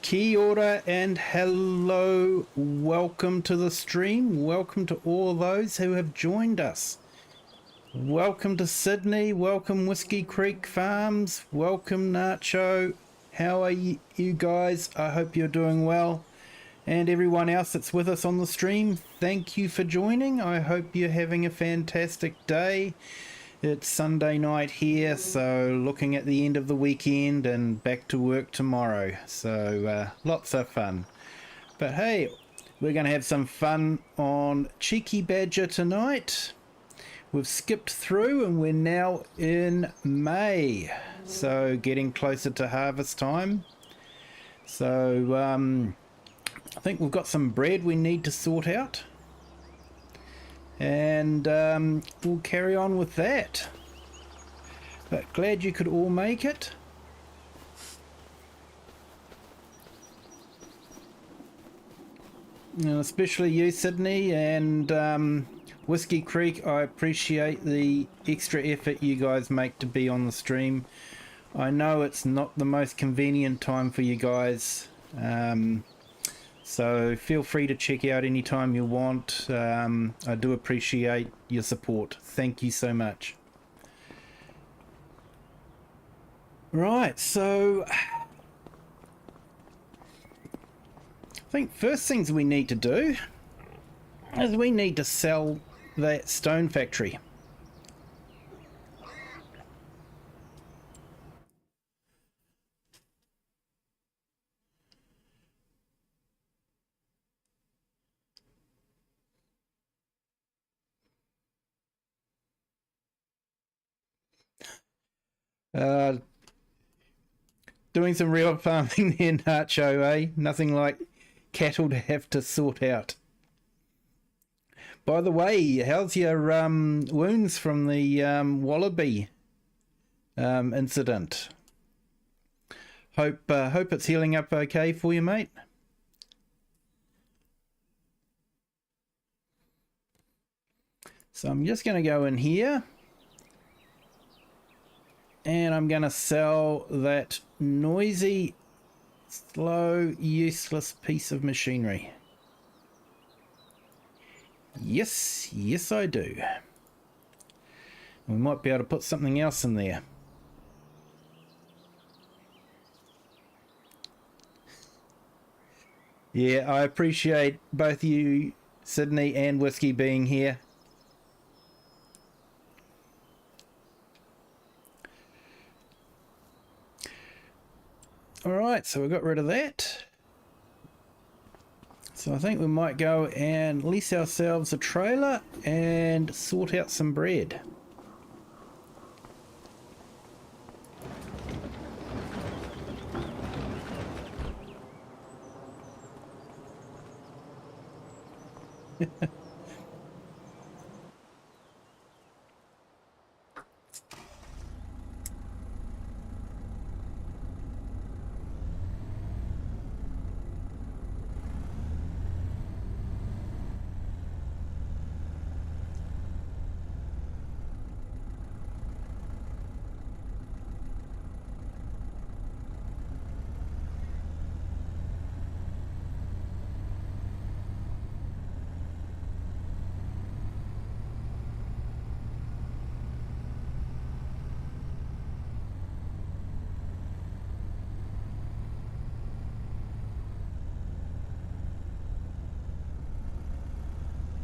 Kia ora and hello, welcome to the stream, welcome to all those who have joined us. Welcome to Sydney, welcome Whiskey Creek Farms, welcome Nacho. How are you guys? I hope you're doing well. And everyone else that's with us on the stream, thank you for joining. I hope you're having a fantastic day. It's Sunday night here, so looking at the end of the weekend and back to work tomorrow. So lots of fun. But hey, we're going to have some fun on Cheeky Badger tonight. We've skipped through and we're now in May. So getting closer to harvest time. So I think we've got some bread we need to sort out. And we'll carry on with that. But glad you could all make it. And especially you, Sydney, and Whiskey Creek. I appreciate the extra effort you guys make to be on the stream. I know it's not the most convenient time for you guys. So feel free to check out anytime you want. I do appreciate your support. Thank you so much. Right, so I think first things we need to do is we need to sell that stone factory. Doing some real farming there, Nacho, eh? Nothing like cattle to have to sort out. By the way, how's your wounds from the wallaby incident? Hope it's healing up okay for you, mate. So I'm just going to go in here. And I'm going to sell that noisy, slow, useless piece of machinery. Yes, yes I do. We might be able to put something else in there. Yeah, I appreciate both you, Sydney and Whiskey, being here. Alright, so we got rid of that. So I think we might go and lease ourselves a trailer and sort out some bread.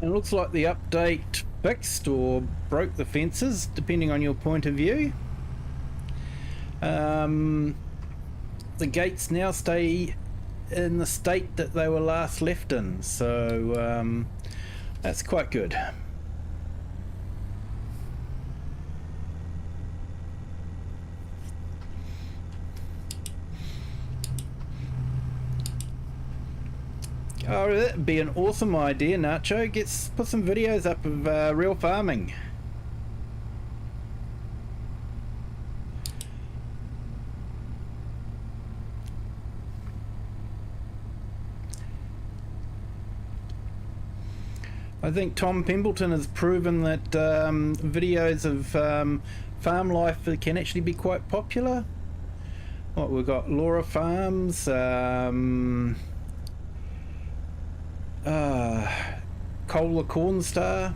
It looks like the update fixed or broke the fences, depending on your point of view. The gates now stay in the state that they were last left in, so that's quite good. Oh, that'd be an awesome idea, Nacho. Put some videos up of real farming. I think Tom Pembleton has proven that videos of farm life can actually be quite popular. What we've got? Laura Farms, Cola Cornstar.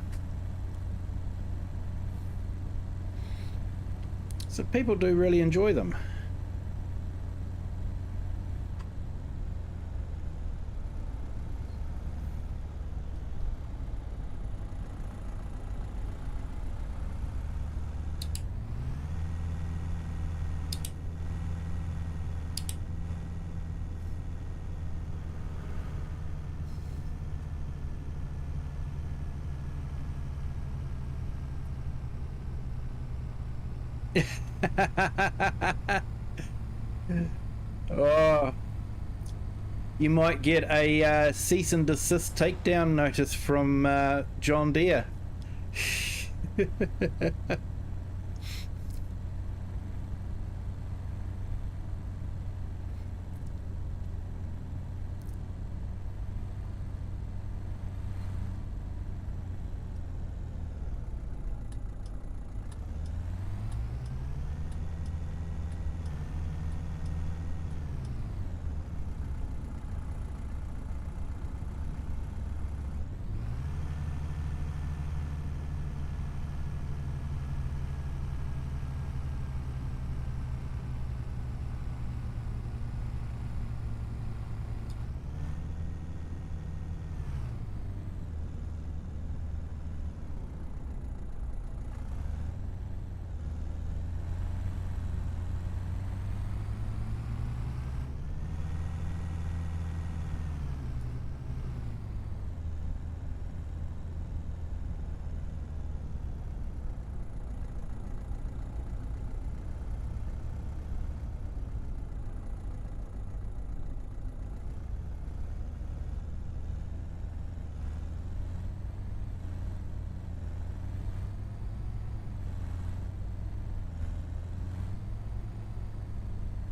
So people do really enjoy them. Oh, you might get a cease and desist takedown notice from John Deere.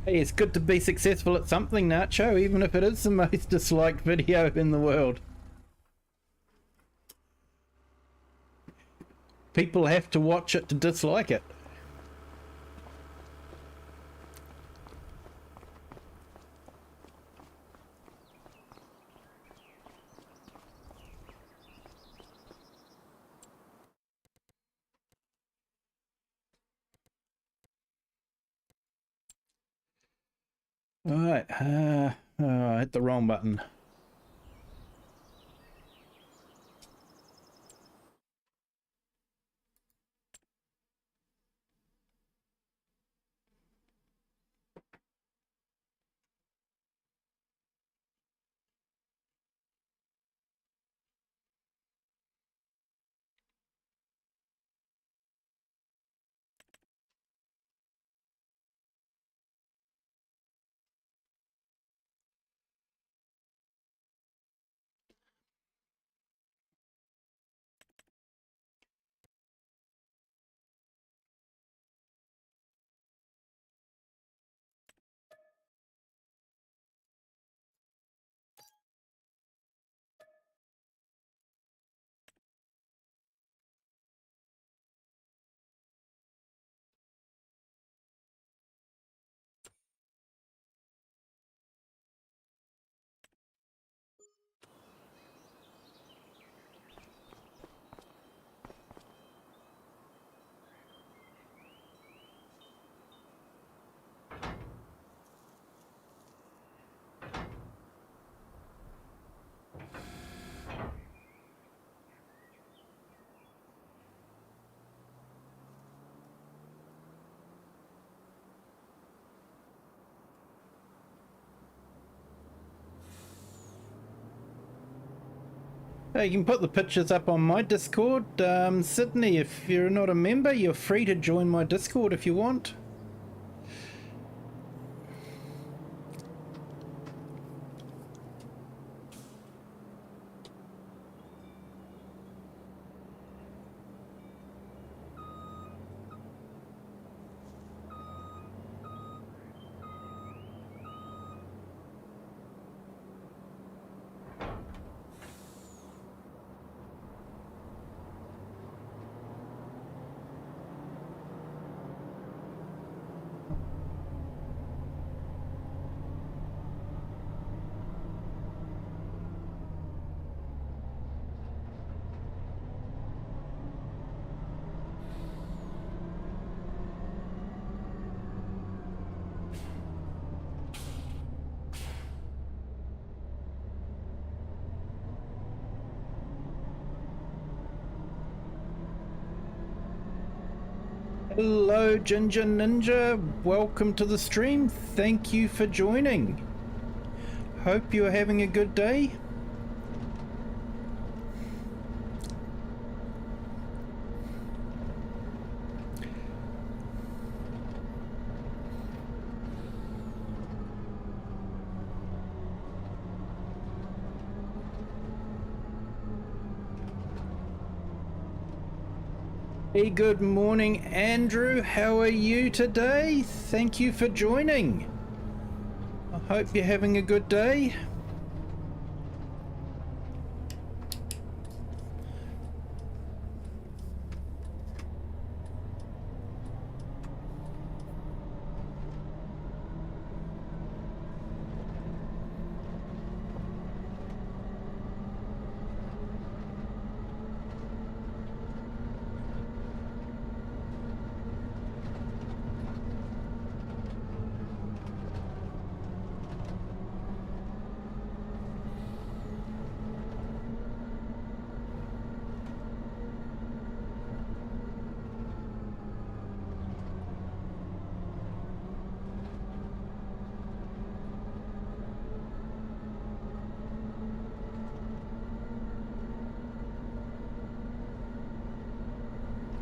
Hey, it's good to be successful at something, Nacho, even if it is the most disliked video in the world. People have to watch it to dislike it. Alright, oh, I hit the wrong button. You can put the pictures up on my Discord. Sydney, if you're not a member, you're free to join my Discord if you want. Hello, Ginger Ninja. Welcome to the stream. Thank you for joining. Hope you're having a good day. Hey, good morning, Andrew. How are you today? Thank you for joining. I hope you're having a good day.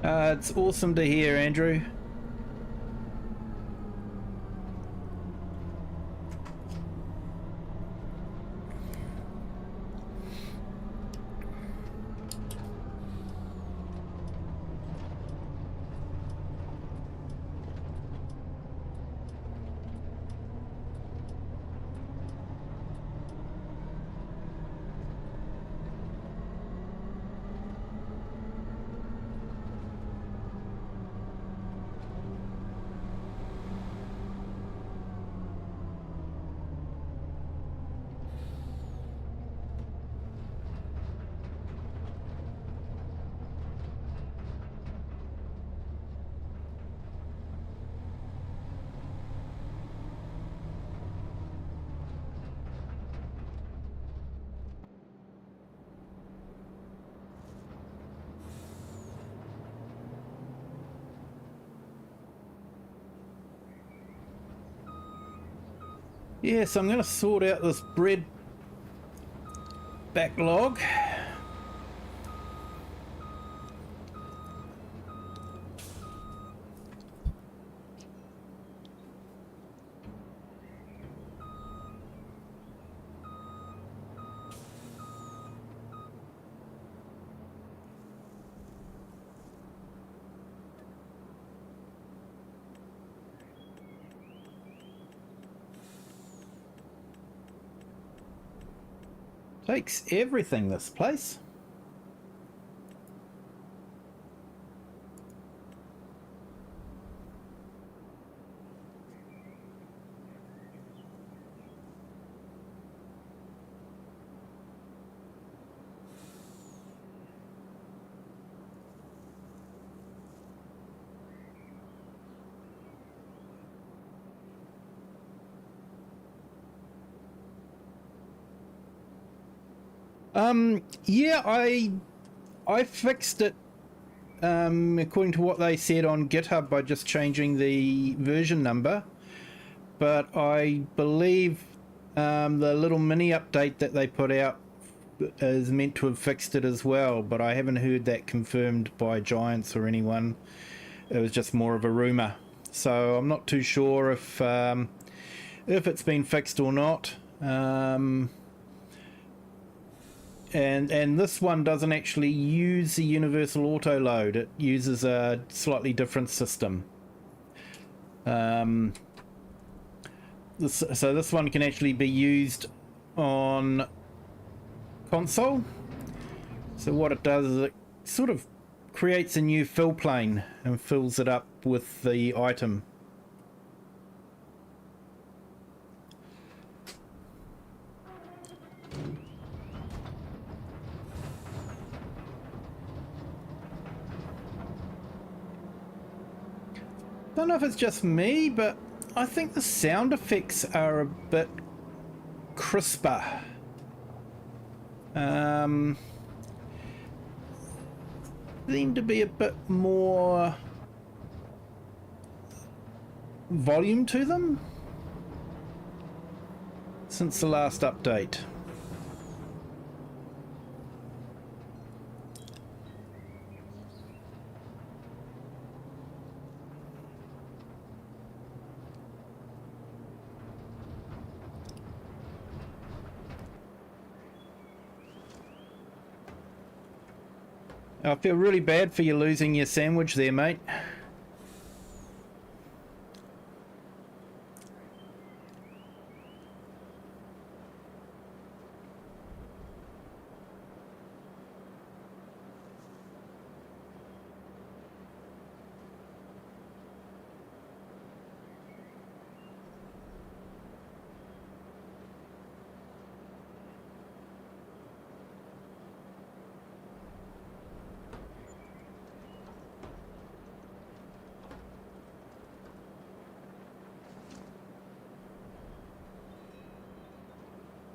It's awesome to hear, Andrew. Yes, I'm going to sort out this bread backlog. Takes everything, this place. Yeah, I fixed it according to what they said on GitHub by just changing the version number, but I believe the little mini update that they put out is meant to have fixed it as well, but I haven't heard that confirmed by Giants or anyone. It was just more of a rumor, so I'm not too sure if it's been fixed or not. And this one doesn't actually use the universal auto load. It uses a slightly different system. So this one can actually be used on console. So what it does is it sort of creates a new fill plane and fills it up with the item. Don't know if it's just me, but I think the sound effects are a bit crisper. Seem to be a bit more volume to them since the last update. I feel really bad for you losing your sandwich there, mate.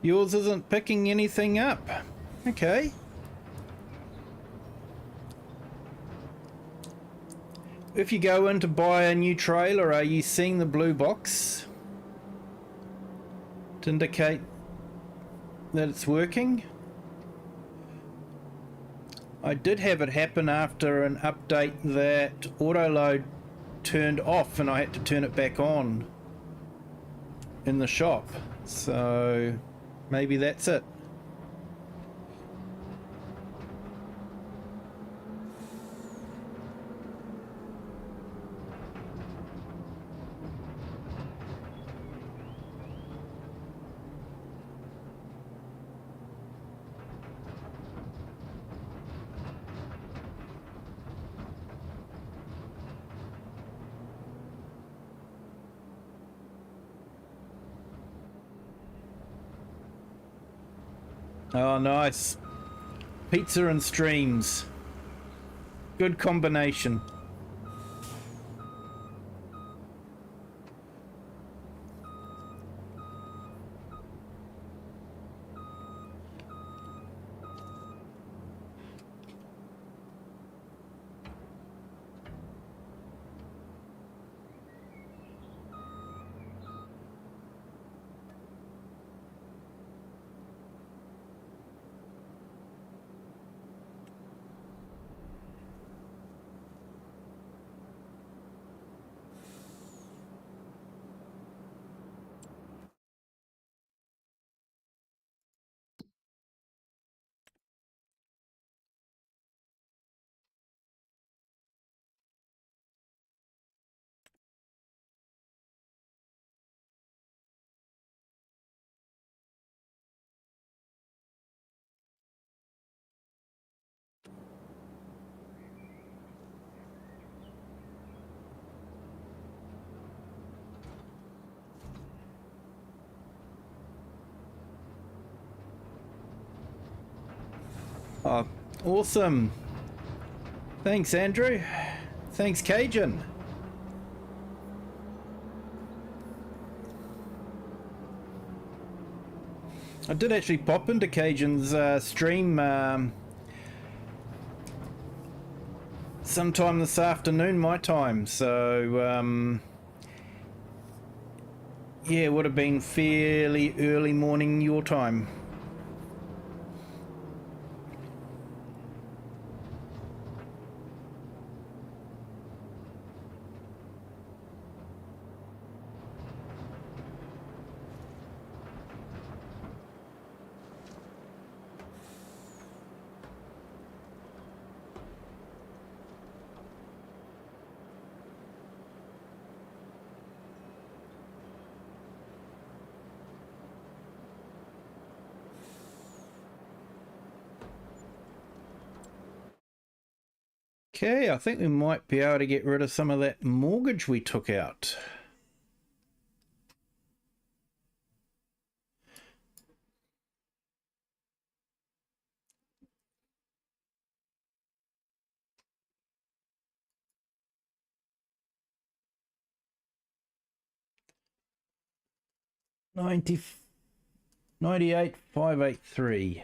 Yours isn't picking anything up. Okay. If you go in to buy a new trailer, are you seeing the blue box to indicate that it's working? I did have it happen after an update that autoload turned off and I had to turn it back on in the shop. So maybe that's it. Oh, nice. Pizza and streams. Good combination. Oh, awesome. Thanks, Andrew. Thanks, Cajun. I did actually pop into Cajun's stream sometime this afternoon, my time. So, yeah, it would have been fairly early morning your time. Okay, I think we might be able to get rid of some of that mortgage we took out. $98,583.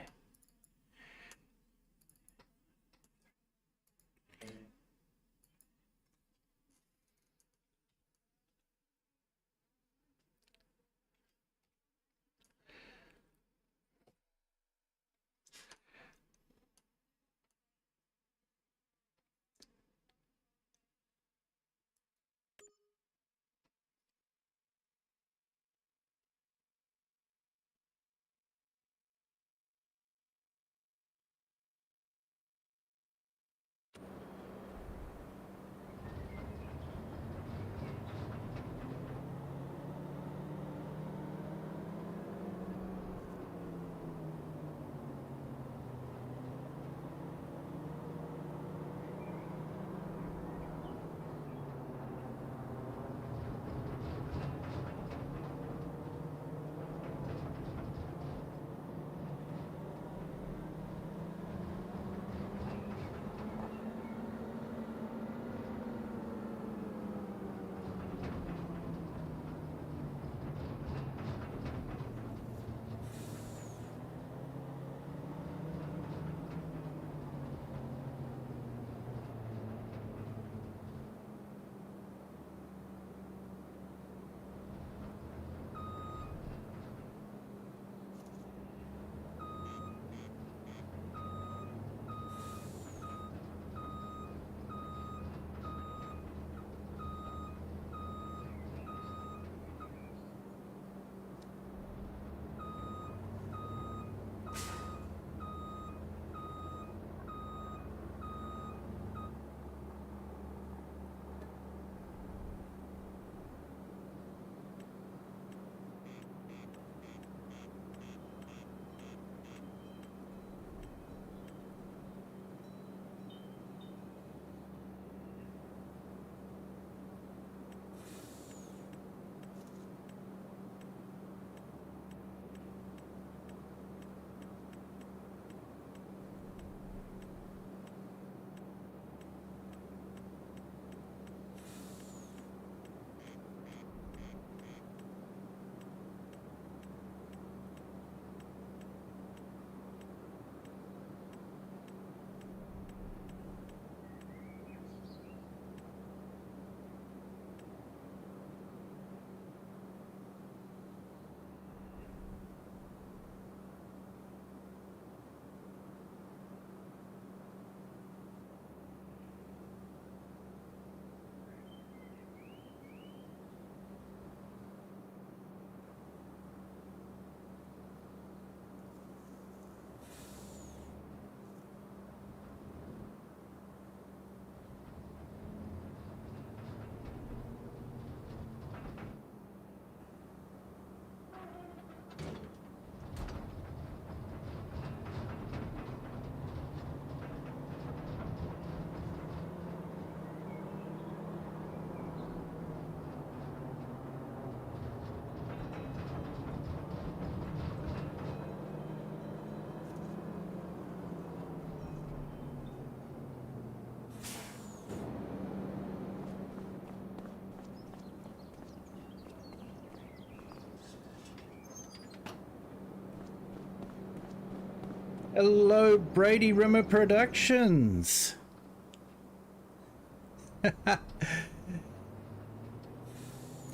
Hello, Brady Rimmer Productions.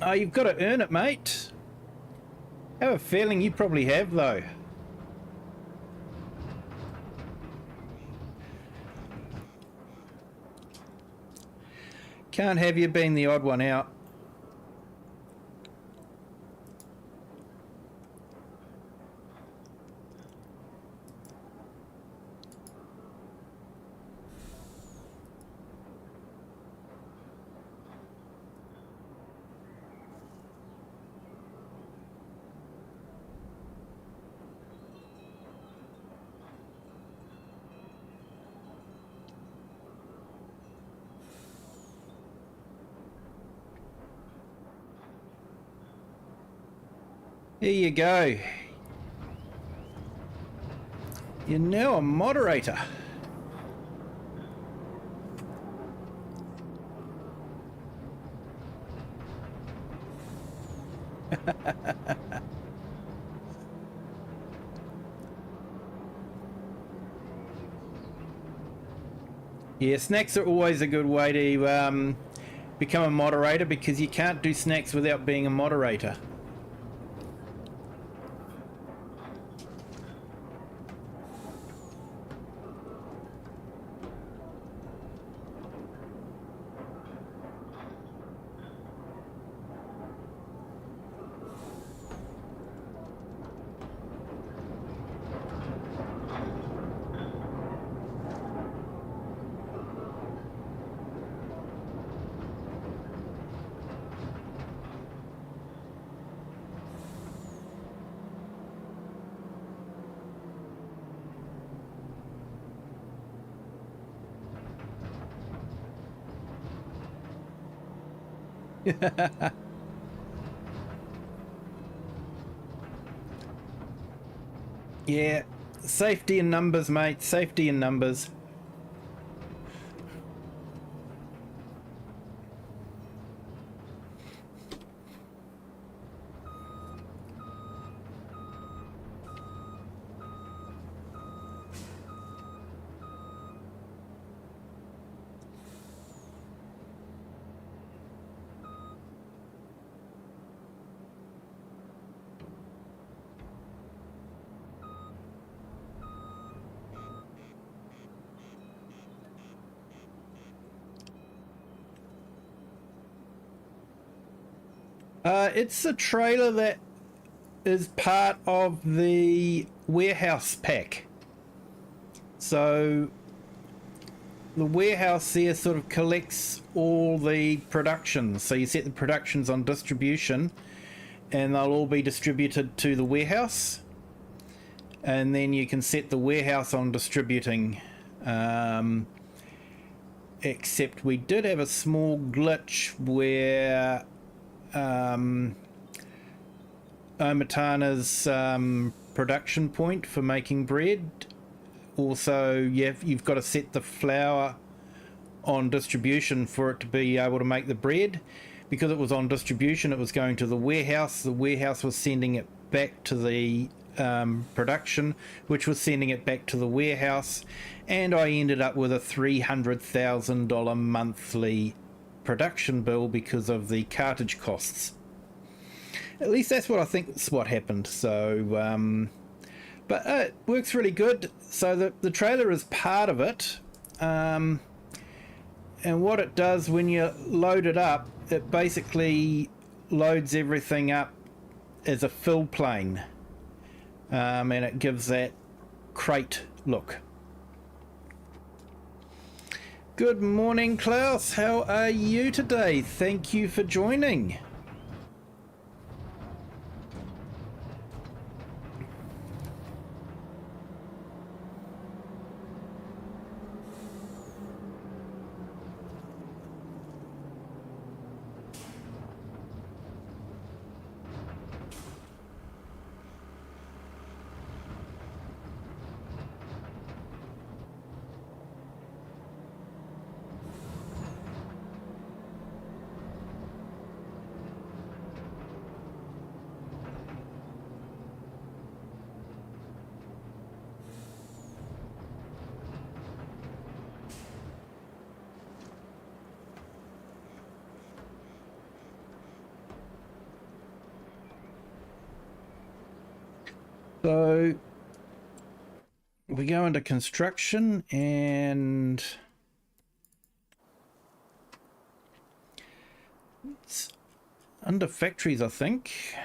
Oh, you've got to earn it, mate. I have a feeling you probably have, though. Can't have you being the odd one out. Here you go. You're now a moderator. Yeah, snacks are always a good way to become a moderator, because you can't do snacks without being a moderator. Yeah, safety in numbers, mate. Safety in numbers. It's a trailer that is part of the warehouse pack. So the warehouse there sort of collects all the productions. So you set the productions on distribution, and they'll all be distributed to the warehouse. And then you can set the warehouse on distributing. Except we did have a small glitch where Omatana's production point for making bread. Also, you've got to set the flour on distribution for it to be able to make the bread. Because it was on distribution, it was going to the warehouse. The warehouse was sending it back to the production, which was sending it back to the warehouse. And I ended up with a $300,000 monthly production bill because of the cartage costs. At least that's what I think is what happened. So but it works really good. So the trailer is part of it, and what it does when you load it up, it basically loads everything up as a fill plane, and it gives that crate look. Good morning, Klaus. How are you today? Thank you for joining. So we go into construction and it's under factories, I think.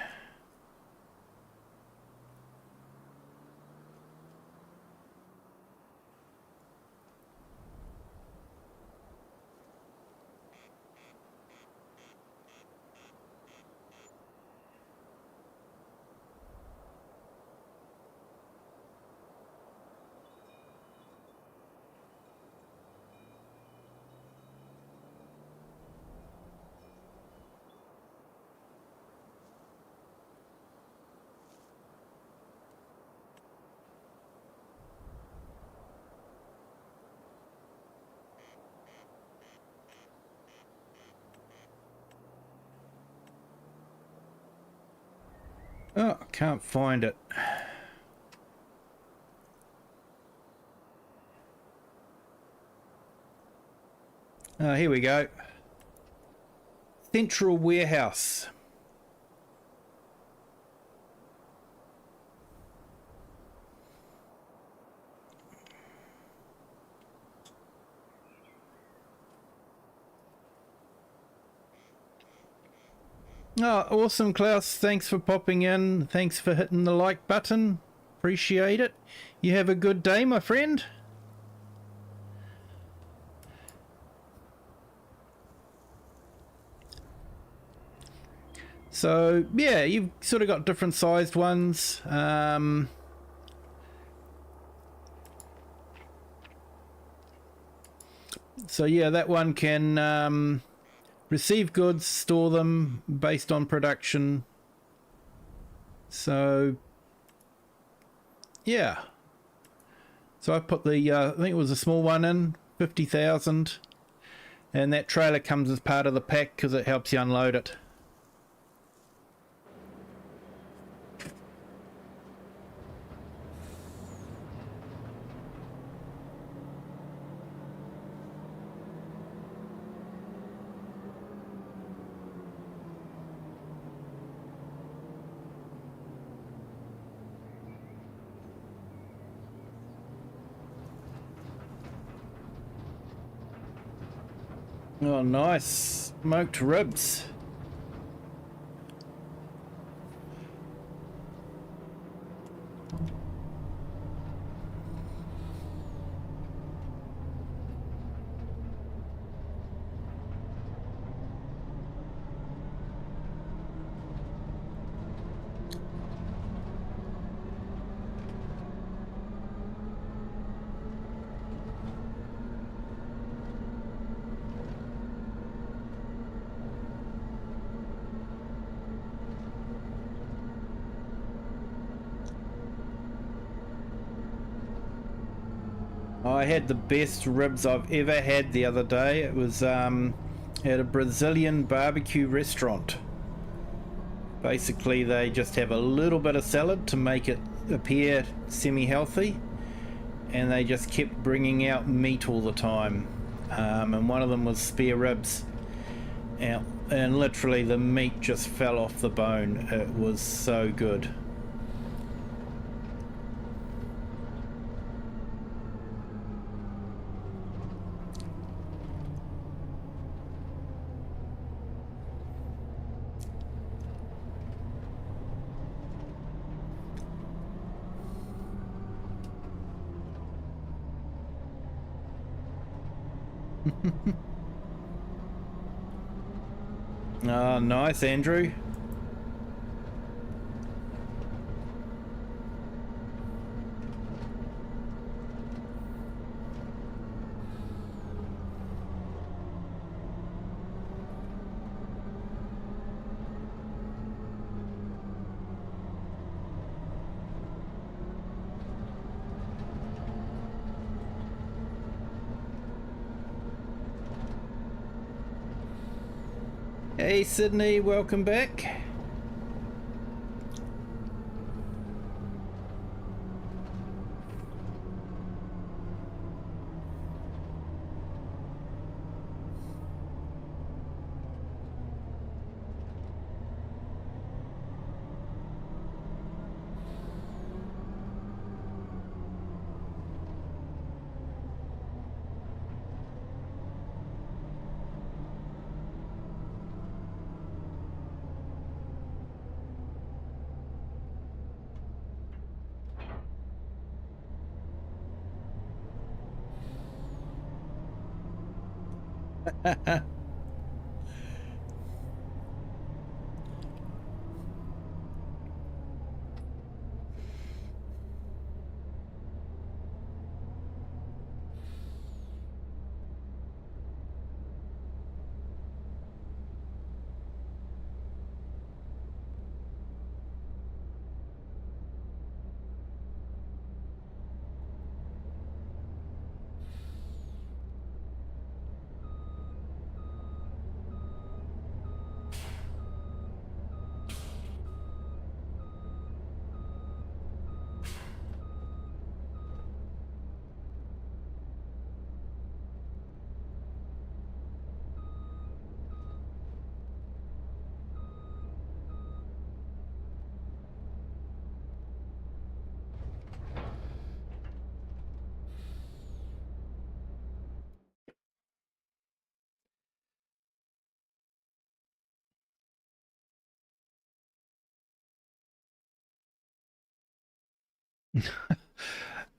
Oh, I can't find it. Oh, here we go. Central warehouse. Oh, awesome, Klaus. Thanks for popping in. Thanks for hitting the like button. Appreciate it. You have a good day, my friend. So, yeah, you've sort of got different sized ones. So, yeah, that one can receive goods, store them based on production. So, yeah. So I put the, I think it was a small one in, 50,000. And that trailer comes as part of the pack because it helps you unload it. Oh, nice. Smoked ribs. I had the best ribs I've ever had the other day. It was at a Brazilian barbecue restaurant. Basically, they just have a little bit of salad to make it appear semi-healthy, and they just kept bringing out meat all the time. And one of them was spare ribs, and literally the meat just fell off the bone. It was so good. Oh, nice, Andrew. Hey Sydney, welcome back.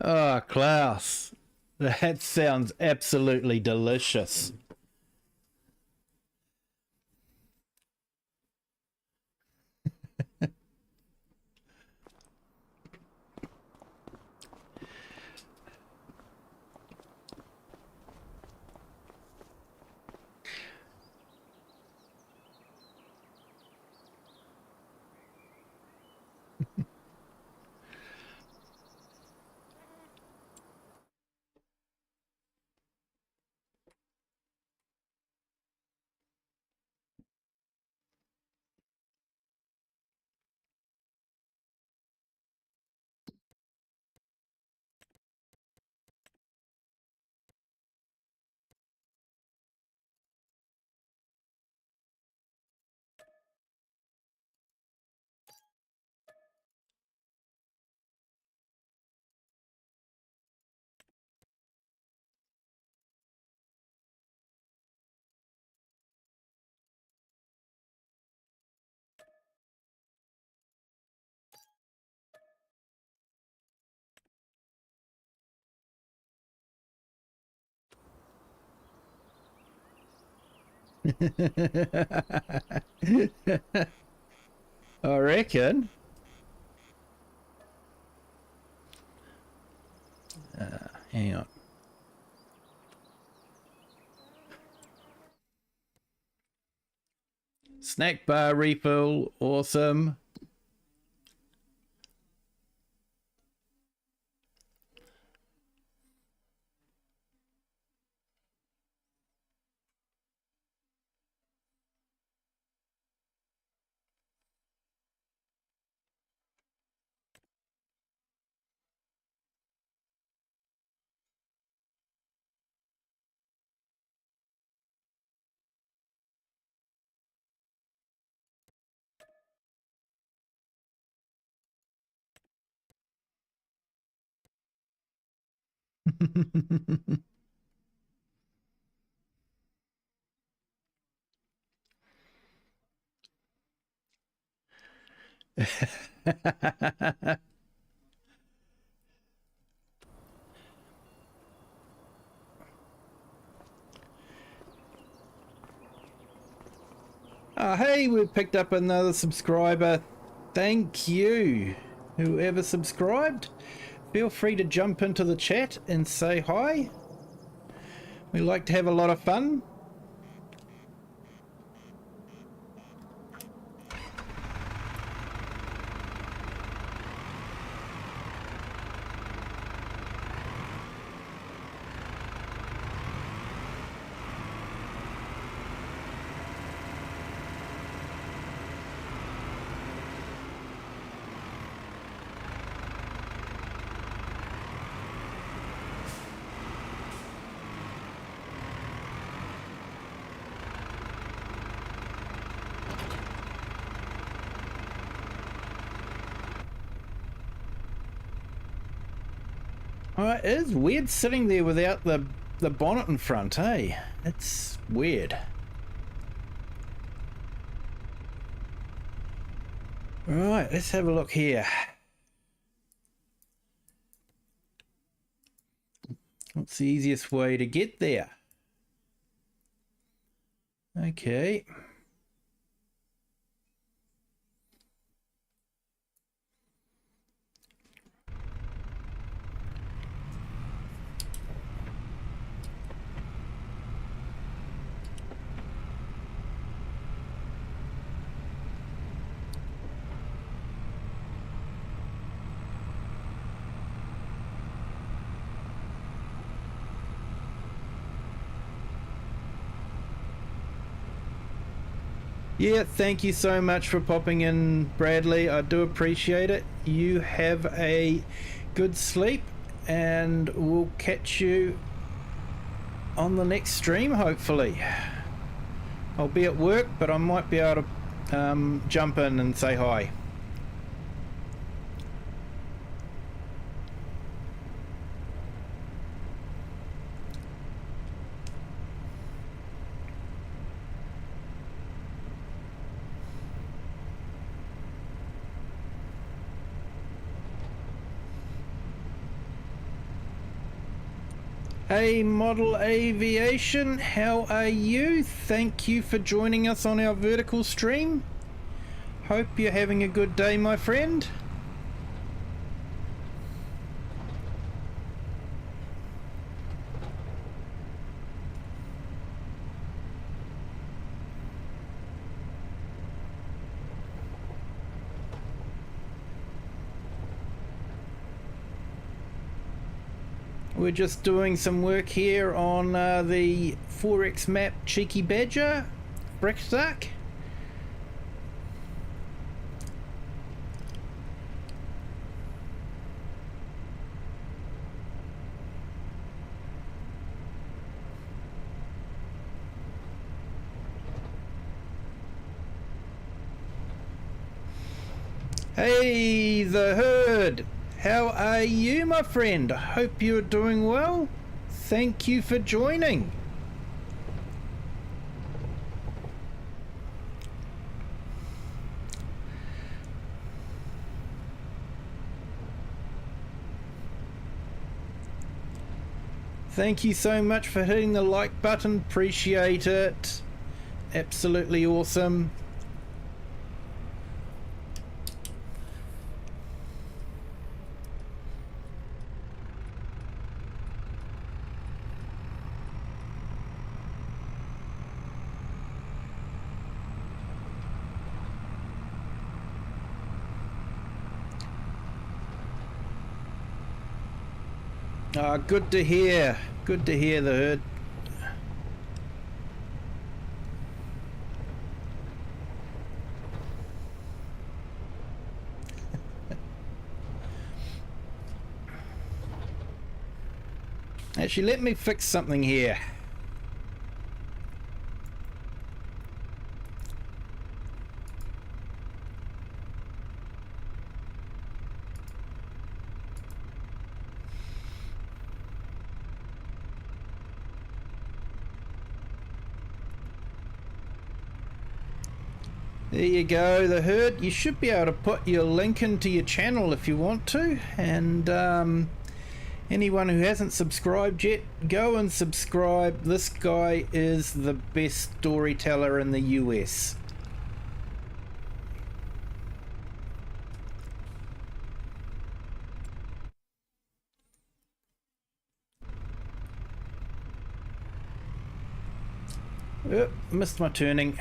Oh, Klaus, that sounds absolutely delicious. I reckon. Hang on. Snack bar refill, awesome. Hey, we've picked up another subscriber. Thank you. Whoever subscribed, feel free to jump into the chat and say hi. We like to have a lot of fun. It is weird sitting there without the bonnet in front, hey? It's weird. Right, let's have a look here. What's the easiest way to get there? Okay. Yeah, thank you so much for popping in, Bradley. I do appreciate it. You have a good sleep, and we'll catch you on the next stream, hopefully. I'll be at work, but I might be able to jump in and say hi. Hey Model Aviation, how are you? Thank you for joining us on our vertical stream. Hope you're having a good day, my friend. We're just doing some work here on the 4X map Cheeky Badger, FrechDachs. Hey, the herd. How are you, my friend? I hope you're doing well. Thank you for joining. Thank you so much for hitting the like button. Appreciate it. Absolutely awesome. Good to hear. Good to hear, the herd. Actually, let me fix something here. There you go, the herd. You should be able to put your link into your channel if you want to, and anyone who hasn't subscribed yet, go and subscribe. This guy is the best storyteller in the US. Oh, missed my turning.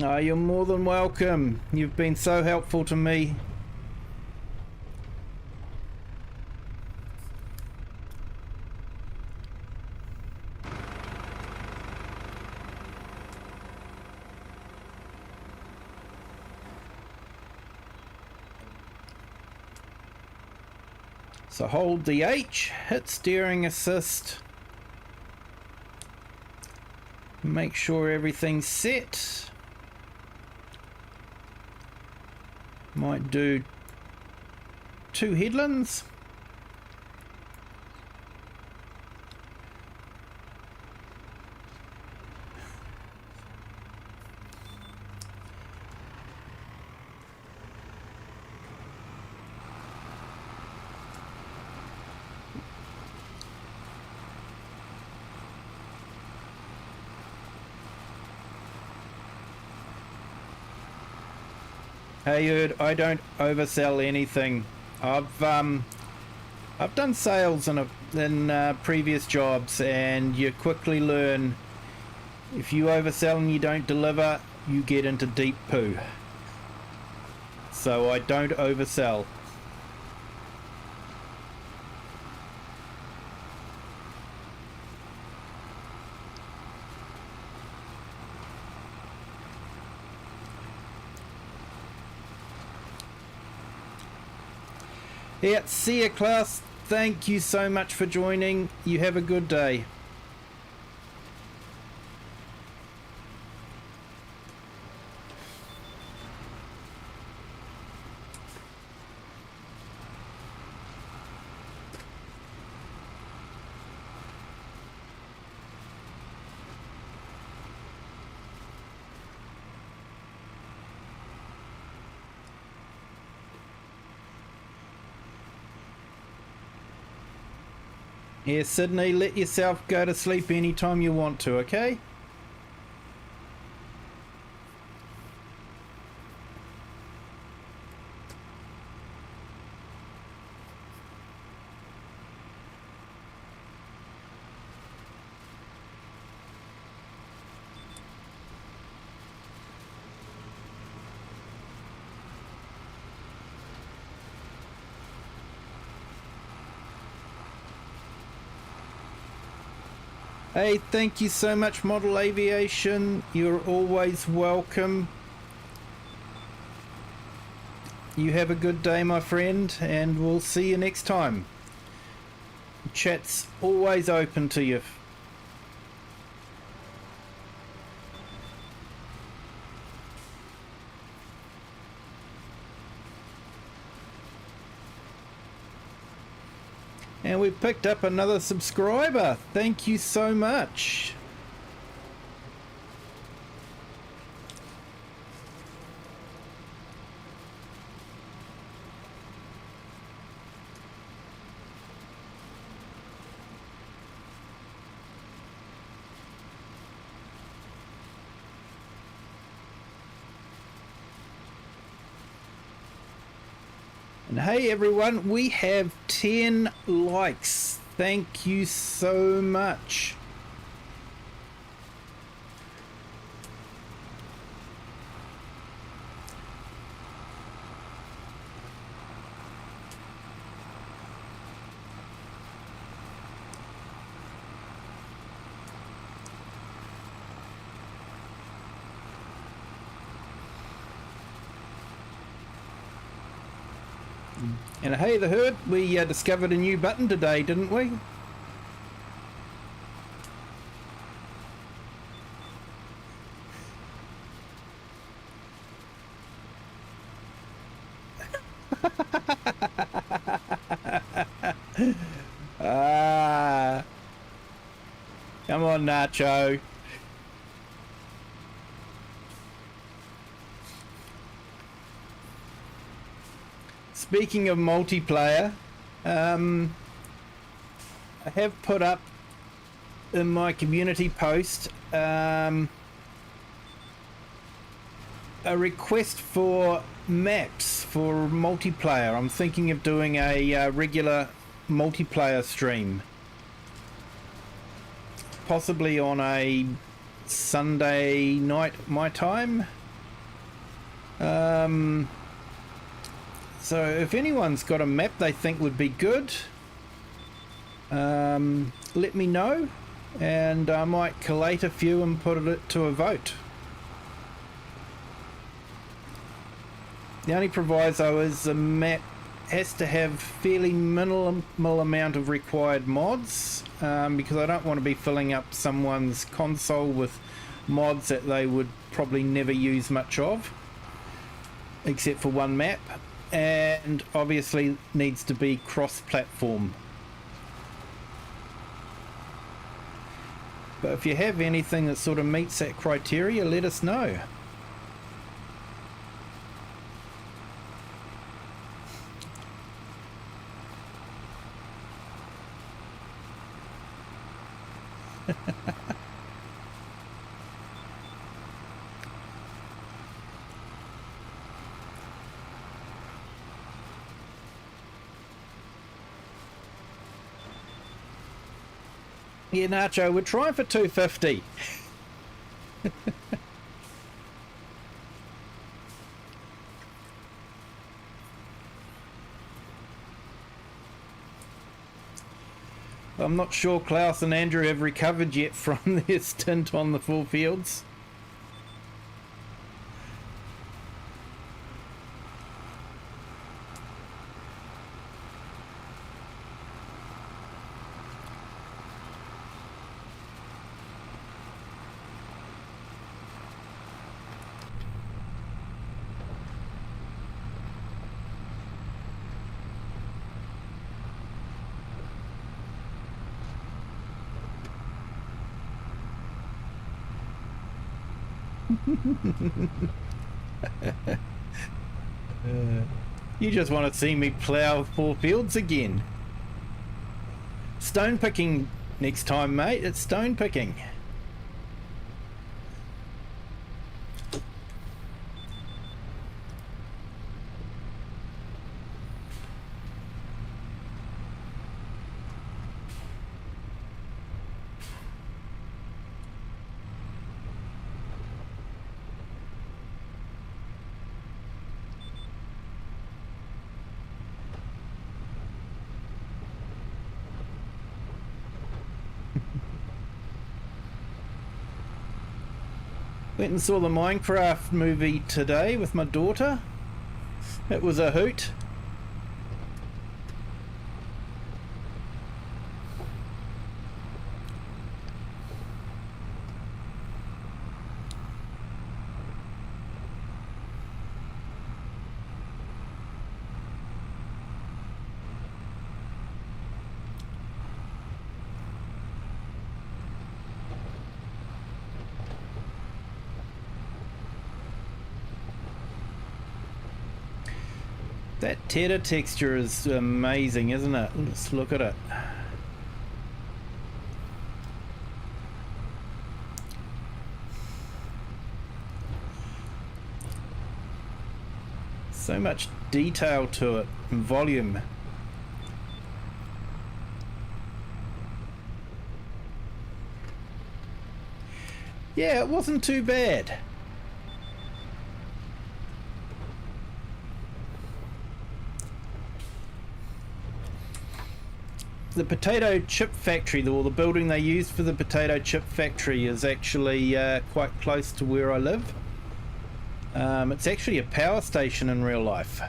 Oh, you're more than welcome. You've been so helpful to me. So hold the H, hit steering assist. Make sure everything's set. Might do 2 headlands. Hey Erd, I don't oversell anything. I've done sales in previous jobs, and you quickly learn if you oversell and you don't deliver, you get into deep poo. So I don't oversell. Yeah, see ya class. Thank you so much for joining. You have a good day. Yeah, Sydney, let yourself go to sleep anytime you want to, okay? Hey, thank you so much, Model Aviation. You're always welcome. You have a good day, my friend, and we'll see you next time. Chat's always open to you. And we picked up another subscriber. Thank you so much. And hey everyone, we have 10 likes. Thank you so much. And hey the herd, we discovered a new button today, didn't we? Come on, Nacho. Speaking of multiplayer, I have put up in my community post a request for maps for multiplayer. I'm thinking of doing a regular multiplayer stream, possibly on a Sunday night my time. So if anyone's got a map they think would be good, let me know, and I might collate a few and put it to a vote. The only proviso is the map has to have fairly minimal amount of required mods, because I don't want to be filling up someone's console with mods that they would probably never use much of, except for one map, and obviously needs to be cross-platform. But if you have anything that sort of meets that criteria, let us know. Yeah, Nacho, we're trying for 250. I'm not sure Klaus and Andrew have recovered yet from their stint on the full fields. You just want to see me plough 4 fields again. Stone picking next time, mate. It's stone picking. Went and saw the Minecraft movie today with my daughter. It was a hoot. That tedder texture is amazing, isn't it? Let's look at it. So much detail to it and volume. Yeah, it wasn't too bad. The potato chip factory, or the building they used for the potato chip factory, is actually quite close to where I live. It's actually a power station in real life.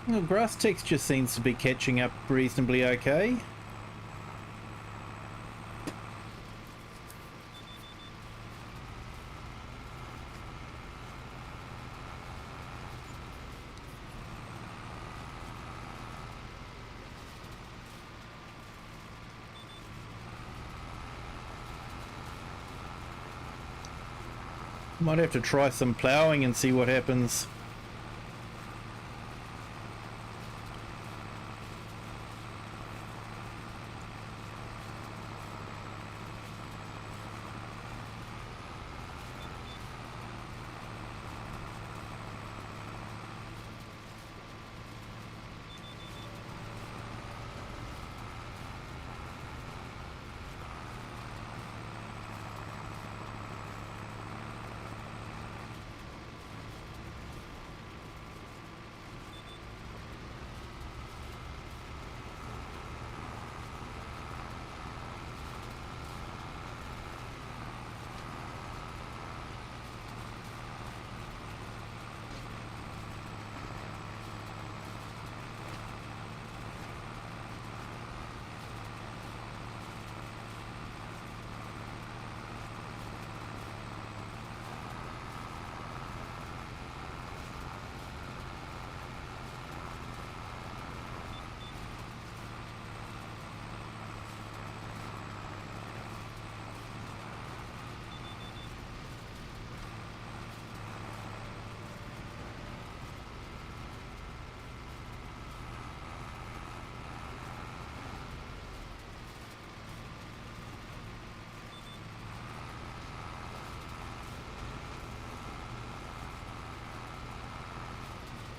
The grass texture seems to be catching up reasonably okay. Might have to try some ploughing and see what happens.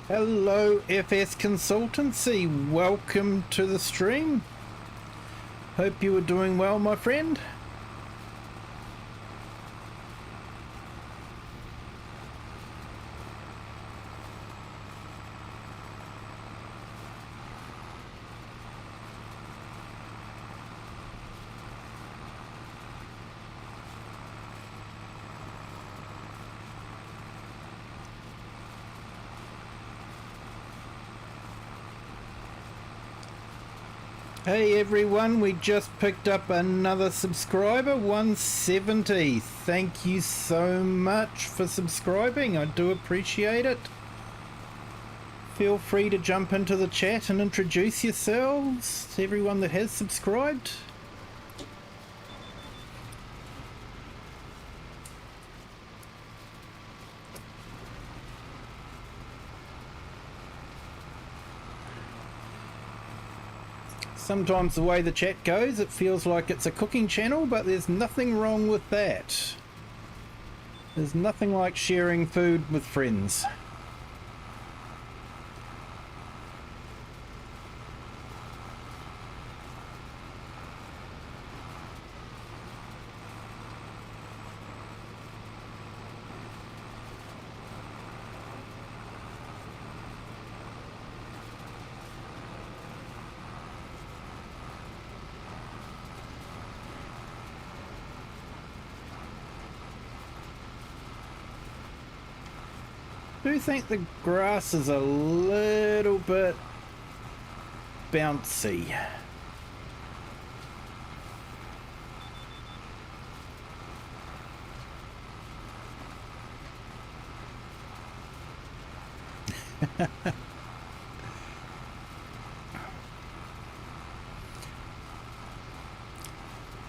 Hello FS Consultancy, welcome to the stream. Hope you are doing well, my friend. Hey everyone, we just picked up another subscriber, 170. Thank you so much for subscribing, I do appreciate it. Feel free to jump into the chat and introduce yourselves to everyone that has subscribed. Sometimes the way the chat goes, it feels like it's a cooking channel, but there's nothing wrong with that. There's nothing like sharing food with friends. I do think the grass is a little bit bouncy.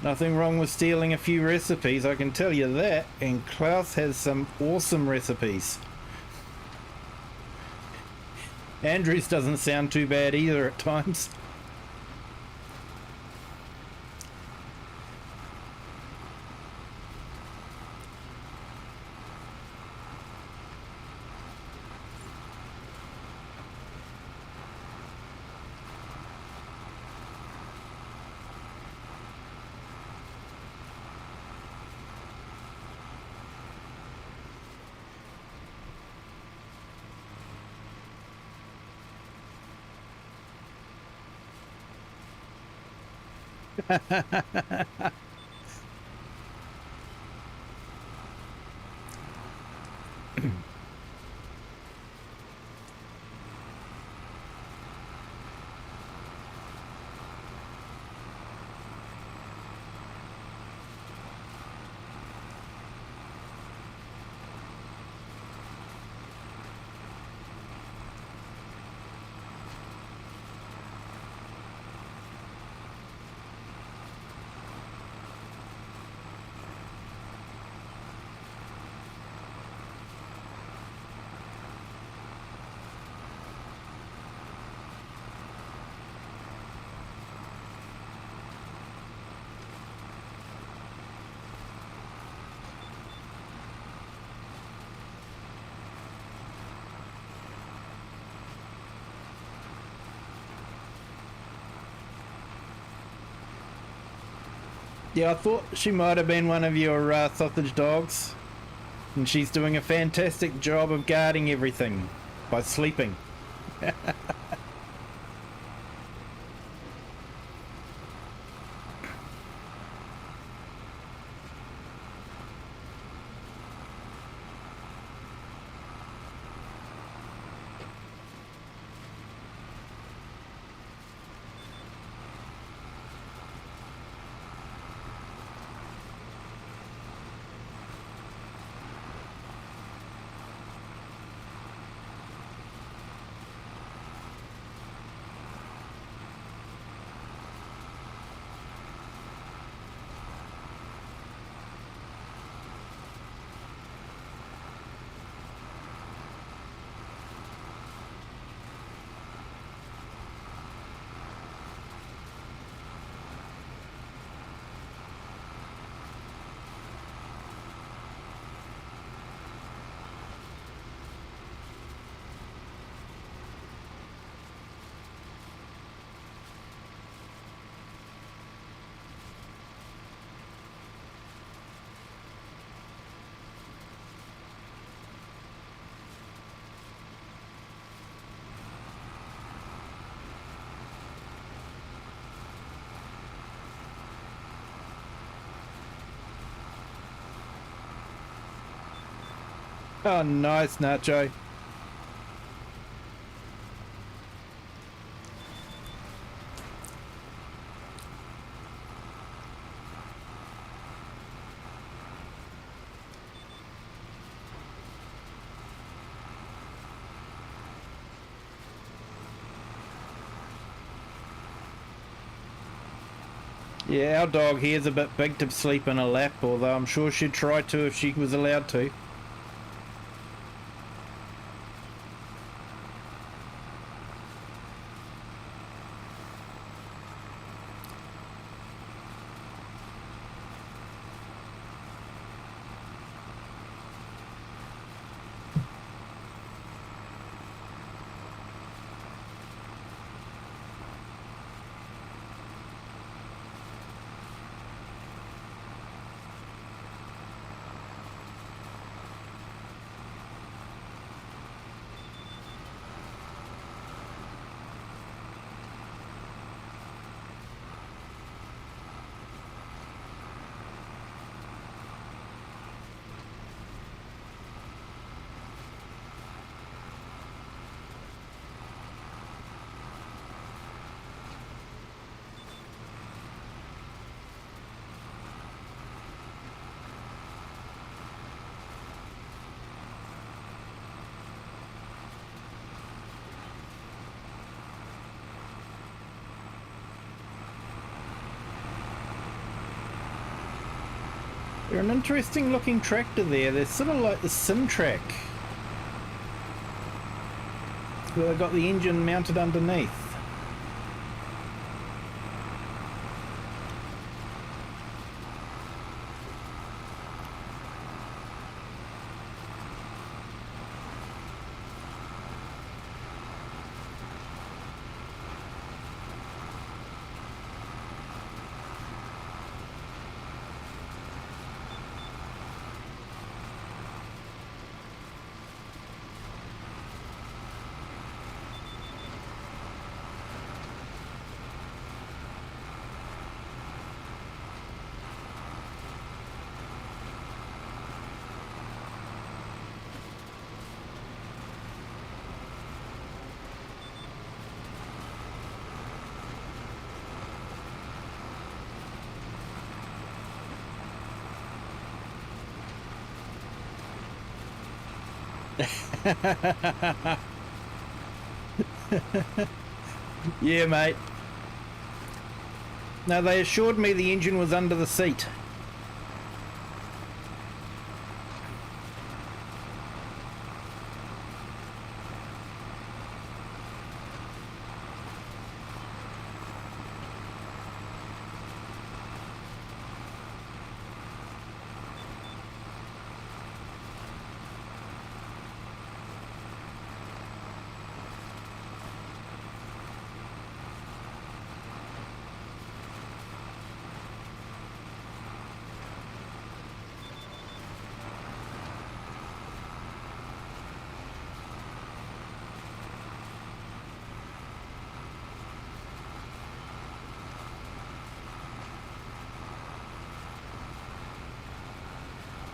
Nothing wrong with stealing a few recipes, I can tell you that, and Klaus has some awesome recipes. Andrew's doesn't sound too bad either at times. Yeah, I thought she might have been one of your sausage dogs. And she's doing a fantastic job of guarding everything by sleeping. Oh, nice, Nacho. Yeah, our dog here's a bit big to sleep in a lap, although I'm sure she'd try to if she was allowed to. They're an interesting looking tractor there. They're sort of like the Sintrack. They've got the engine mounted underneath. Yeah, mate. Now, they assured me the engine was under the seat.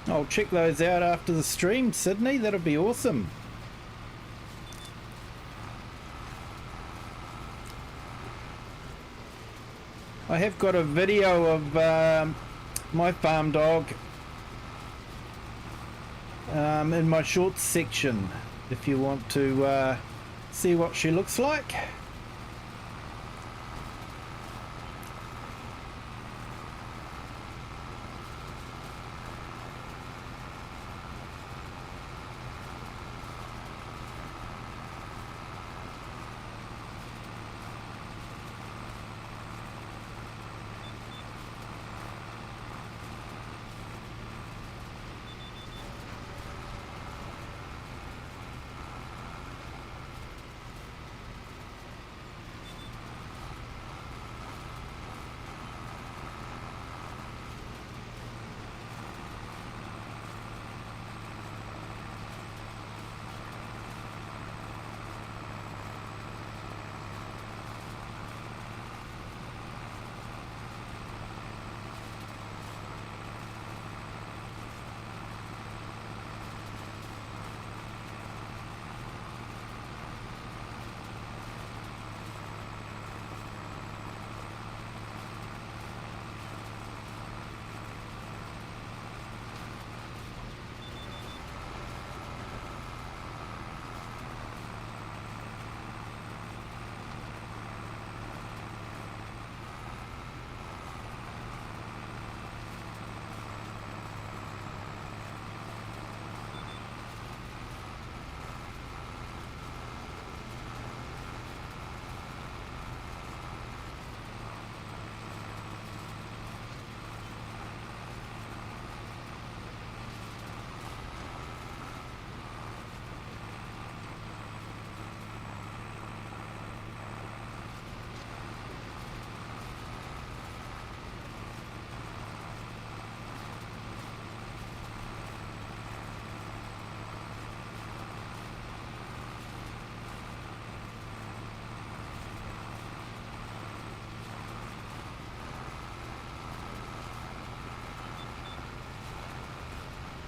I'll check those out after the stream, Sydney. That'll be awesome. I have got a video of my farm dog in my shorts section if you want to see what she looks like.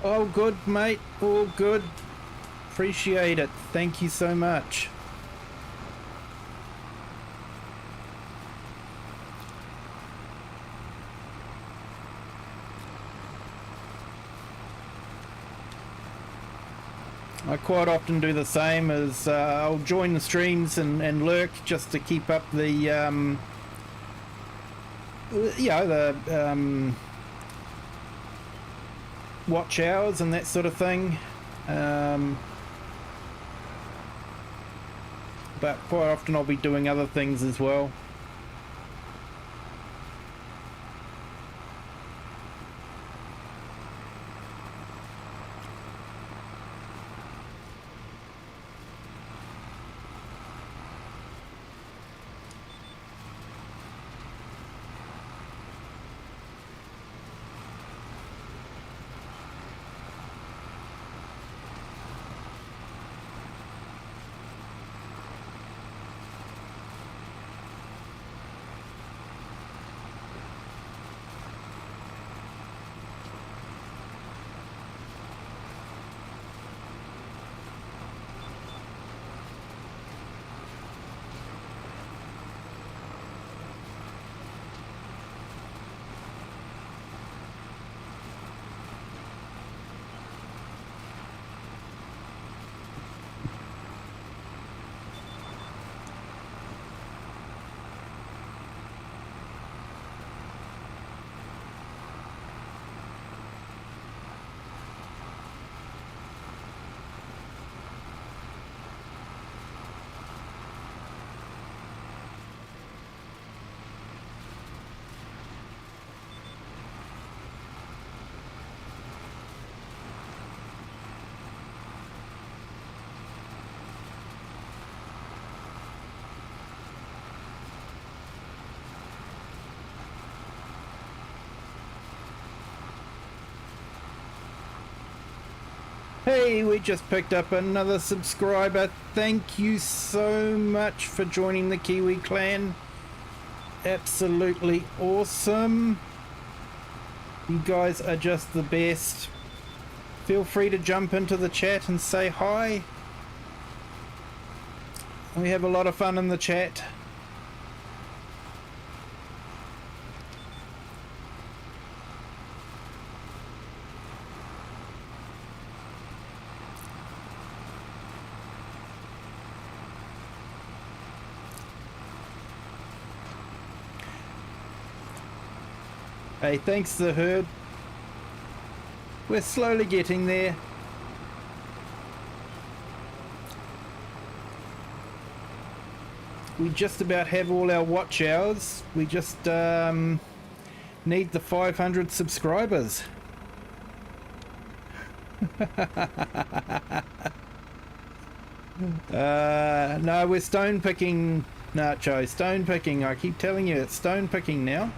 All good, mate. All good. Appreciate it. Thank you so much. I quite often do the same as I'll join the streams and lurk just to keep up the, you know, the watch hours and that sort of thing. But quite often I'll be doing other things as well. Hey, we just picked up another subscriber. Thank you so much for joining the Kiwi clan. Absolutely awesome. You guys are just the best. Feel free to jump into the chat and say hi. We have a lot of fun in the chat. Hey, thanks the herd. We're slowly getting there. We just about have all our watch hours. We just need the 500 subscribers. No, we're stone picking, Nacho. Stone picking. I keep telling you, it's stone picking now.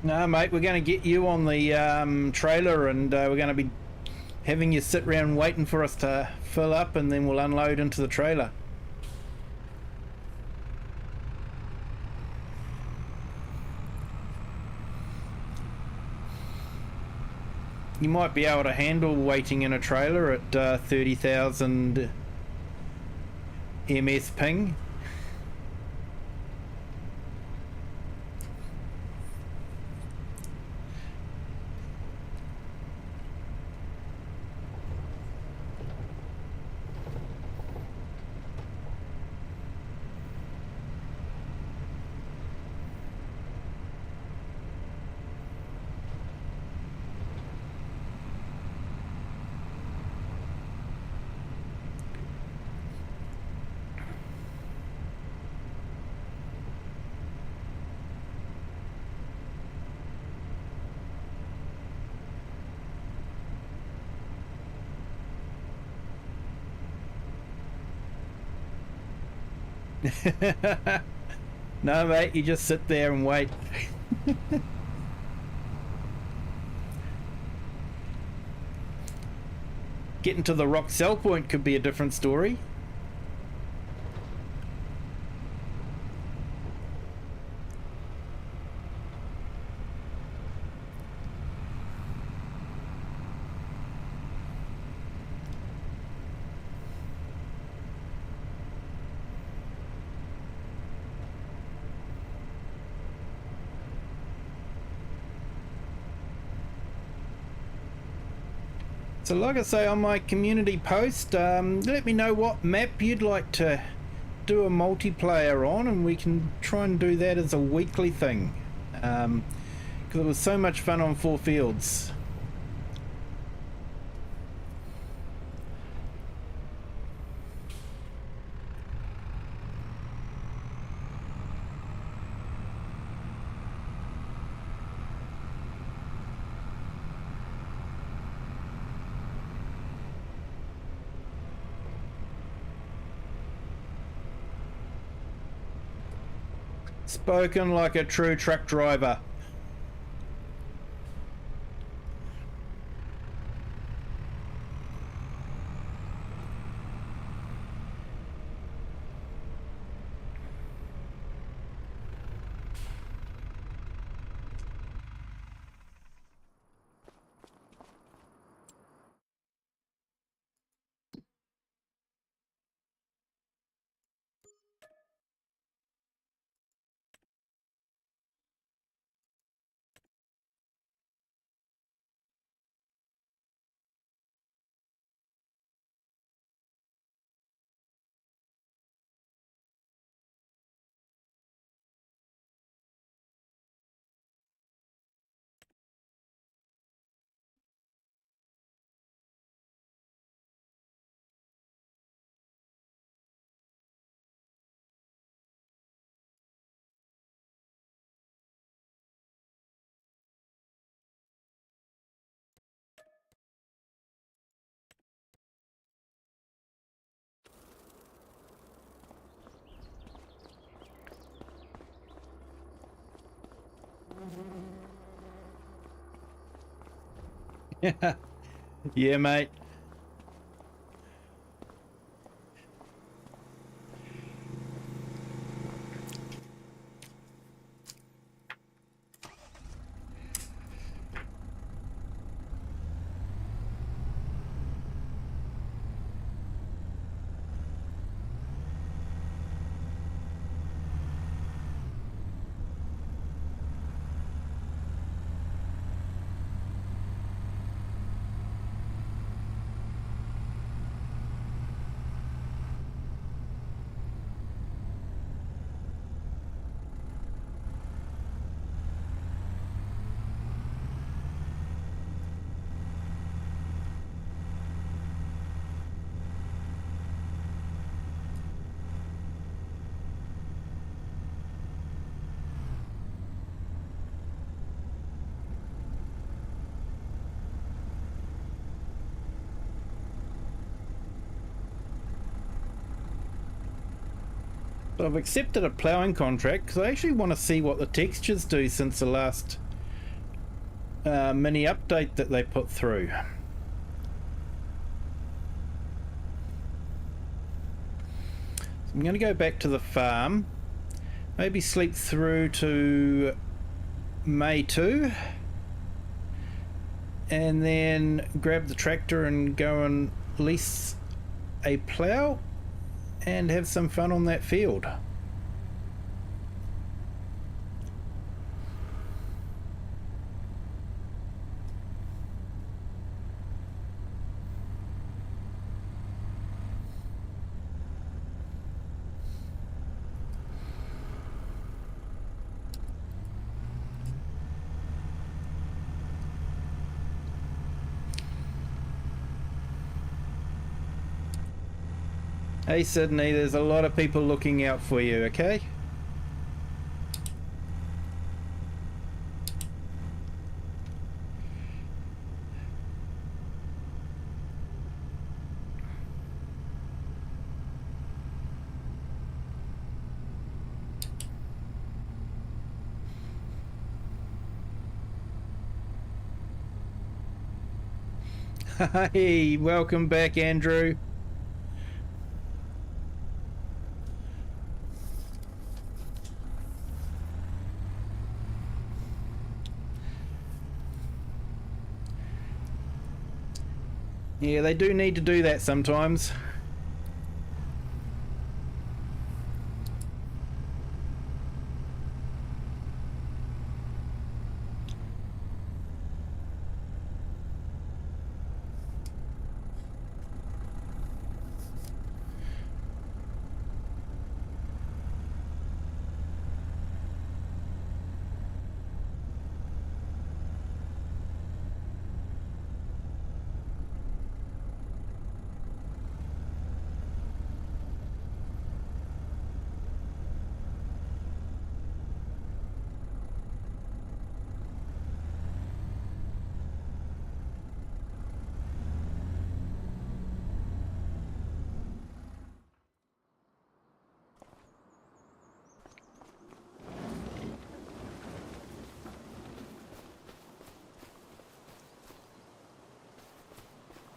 No, mate, we're going to get you on the trailer, and we're going to be having you sit around waiting for us to fill up, and then we'll unload into the trailer. You might be able to handle waiting in a trailer at 30,000 ms ping. No, mate, you just sit there and wait. Getting to the rock sell point could be a different story. So like I say on my community post, let me know what map you'd like to do a multiplayer on, and we can try and do that as a weekly thing, because it was so much fun on Four Fields. Spoken like a true truck driver. Yeah, mate. So I've accepted a ploughing contract because I actually want to see what the textures do since the last mini update that they put through. So I'm going to go back to the farm, maybe sleep through to May 2, and then grab the tractor and go and lease a plough and have some fun on that field. Hey Sydney, there's a lot of people looking out for you, okay? Hey, welcome back, Andrew. Yeah, they do need to do that sometimes.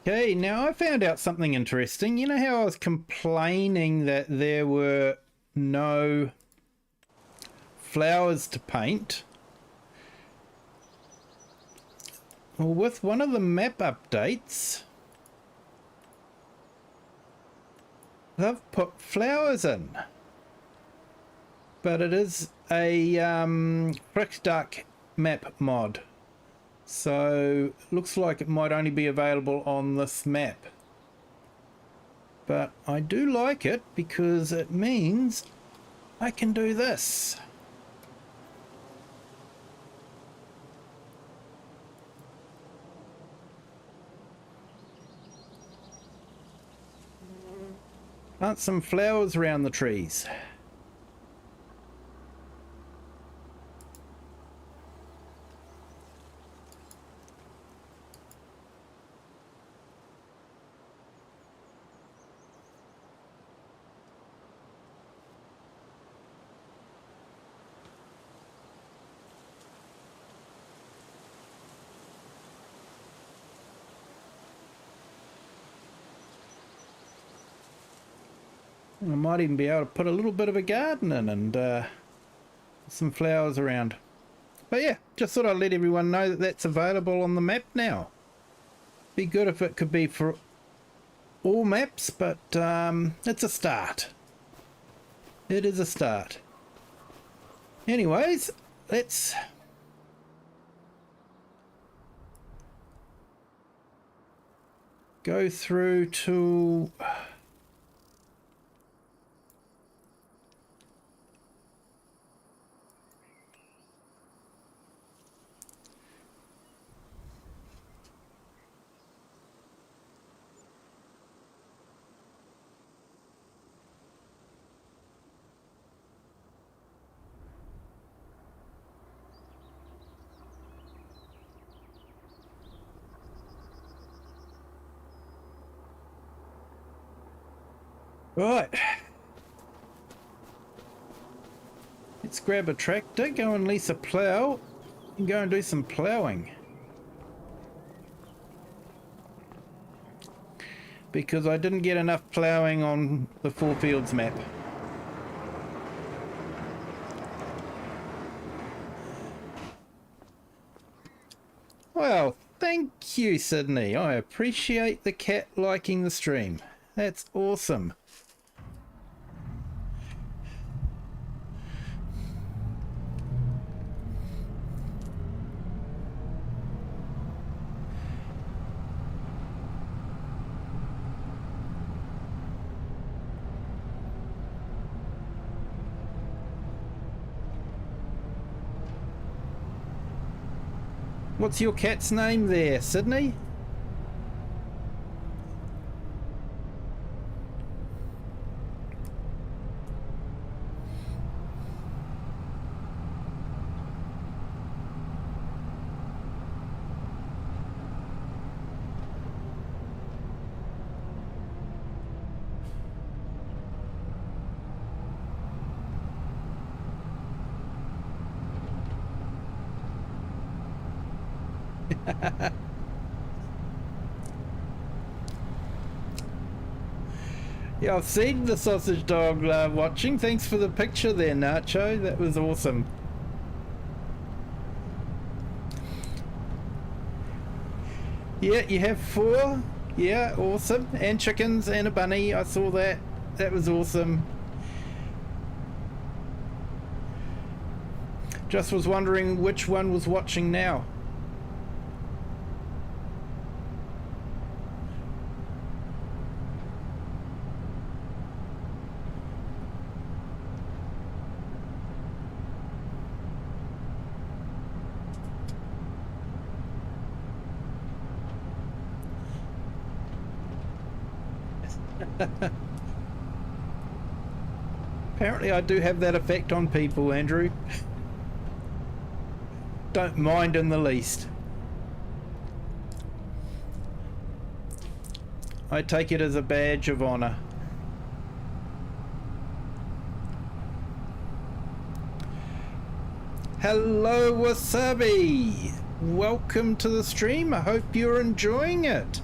Okay, now I found out something interesting. You know how I was complaining that there were no flowers to paint? Well, with one of the map updates, they've put flowers in. But it is a FrechDachs map mod. So looks like it might only be available on this map. But I do like it because it means I can do this. Plant some flowers around the trees. I might even be able to put a little bit of a garden in and some flowers around. But yeah, just thought I'd let everyone know that that's available on the map now. Be good if it could be for all maps, but it's a start. It is a start. Anyways, let's go through to right. Let's grab a tractor, go and lease a plough, and go and do some ploughing. Because I didn't get enough ploughing on the Four Fields map. Well, thank you, Sydney. I appreciate the cat liking the stream. That's awesome. What's your cat's name there, Sydney? Yeah, I've seen the sausage dog watching. Thanks for the picture there, Nacho. That was awesome. Yeah, you have 4. Yeah, awesome. And chickens and a bunny. I saw that. That was awesome. Just was wondering which one was watching now. Apparently I do have that effect on people, Andrew. Don't mind in the least. I take it as a badge of honor. Hello, Wasabi! Welcome to the stream. I hope you're enjoying it.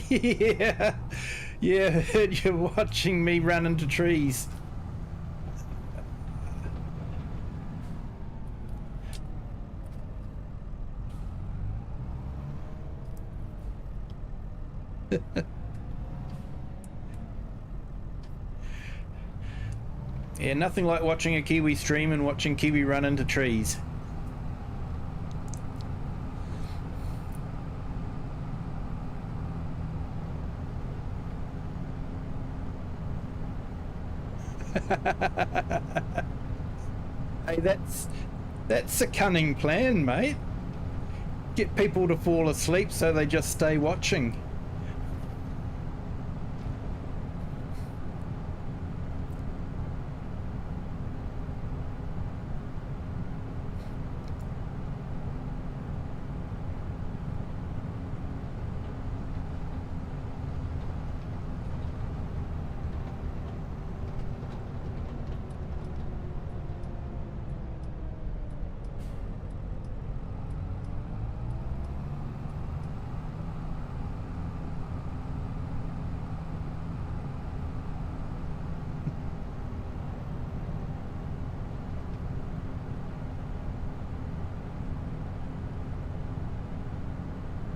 Yeah, you're watching me run into trees. Yeah, nothing like watching a Kiwi stream and watching Kiwi run into trees. Hey, that's a cunning plan, mate. Get people to fall asleep so they just stay watching.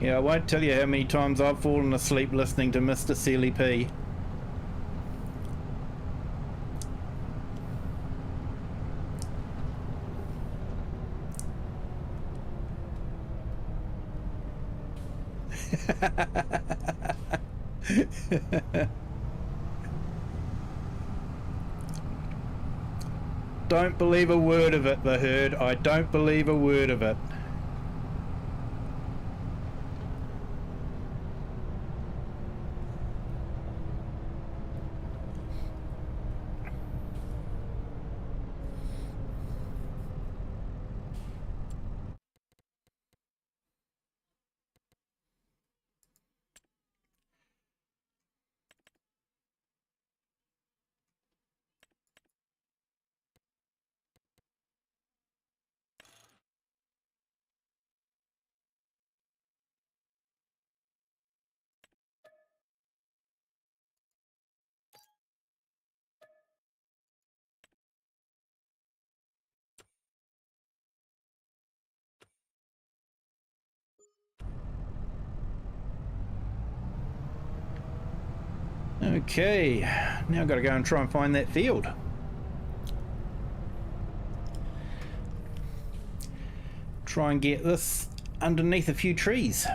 Yeah, I won't tell you how many times I've fallen asleep listening to Mr. Sealy P. Don't believe a word of it, the herd. I don't believe a word of it. Okay, now I've got to go and try and find that field. Try and get this underneath a few trees.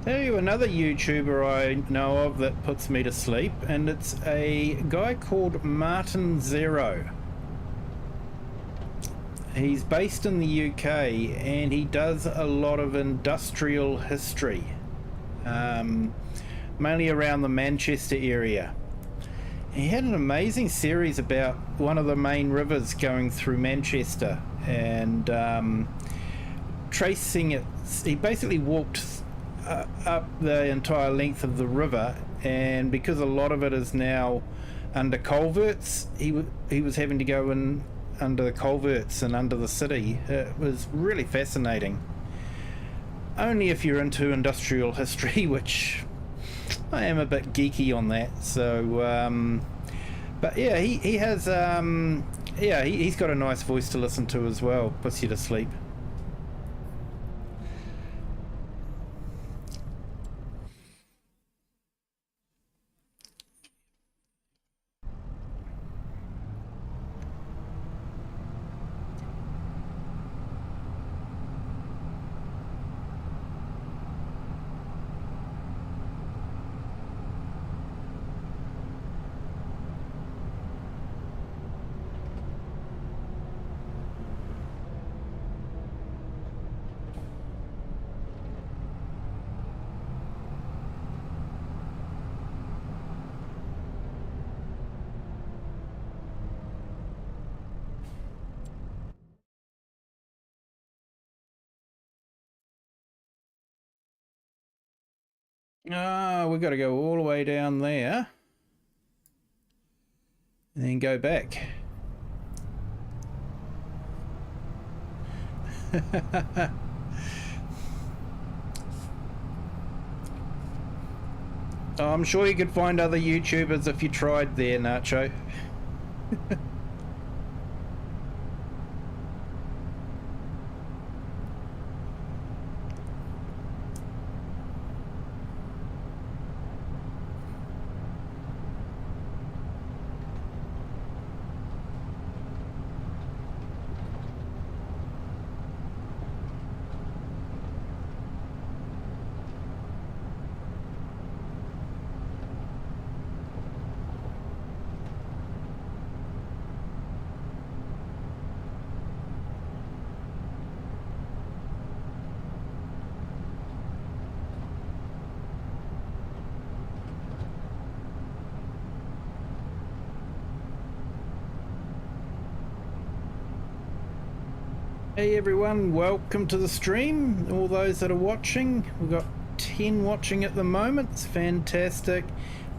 Tell you another YouTuber I know of that puts me to sleep, and it's a guy called Martin Zero. He's based in the UK and he does a lot of industrial history, mainly around the Manchester area. He had an amazing series about one of the main rivers going through Manchester and tracing it. He basically walked up the entire length of the river, and because a lot of it is now under culverts, he was having to go in under the culverts and under the city. It was really fascinating. Only if you're into industrial history, which I am a bit geeky on that. So, but yeah, he has, yeah, he's got a nice voice to listen to as well. Puts you to sleep. Ah, we've got to go all the way down there. And then go back. Oh, I'm sure you could find other YouTubers if you tried there, Nacho. Hey everyone, welcome to the stream. All those that are watching, we've got 10 watching at the moment. It's fantastic.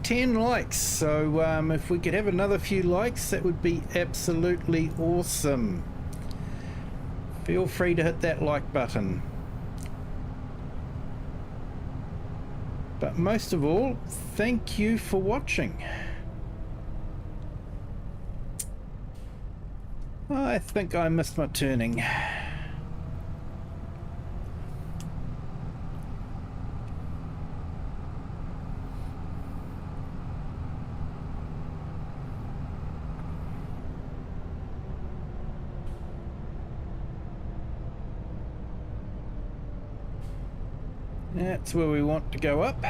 10 likes, so if we could have another few likes, that would be absolutely awesome. Feel free to hit that like button. But most of all, thank you for watching. I think I missed my turning. That's where we want to go up.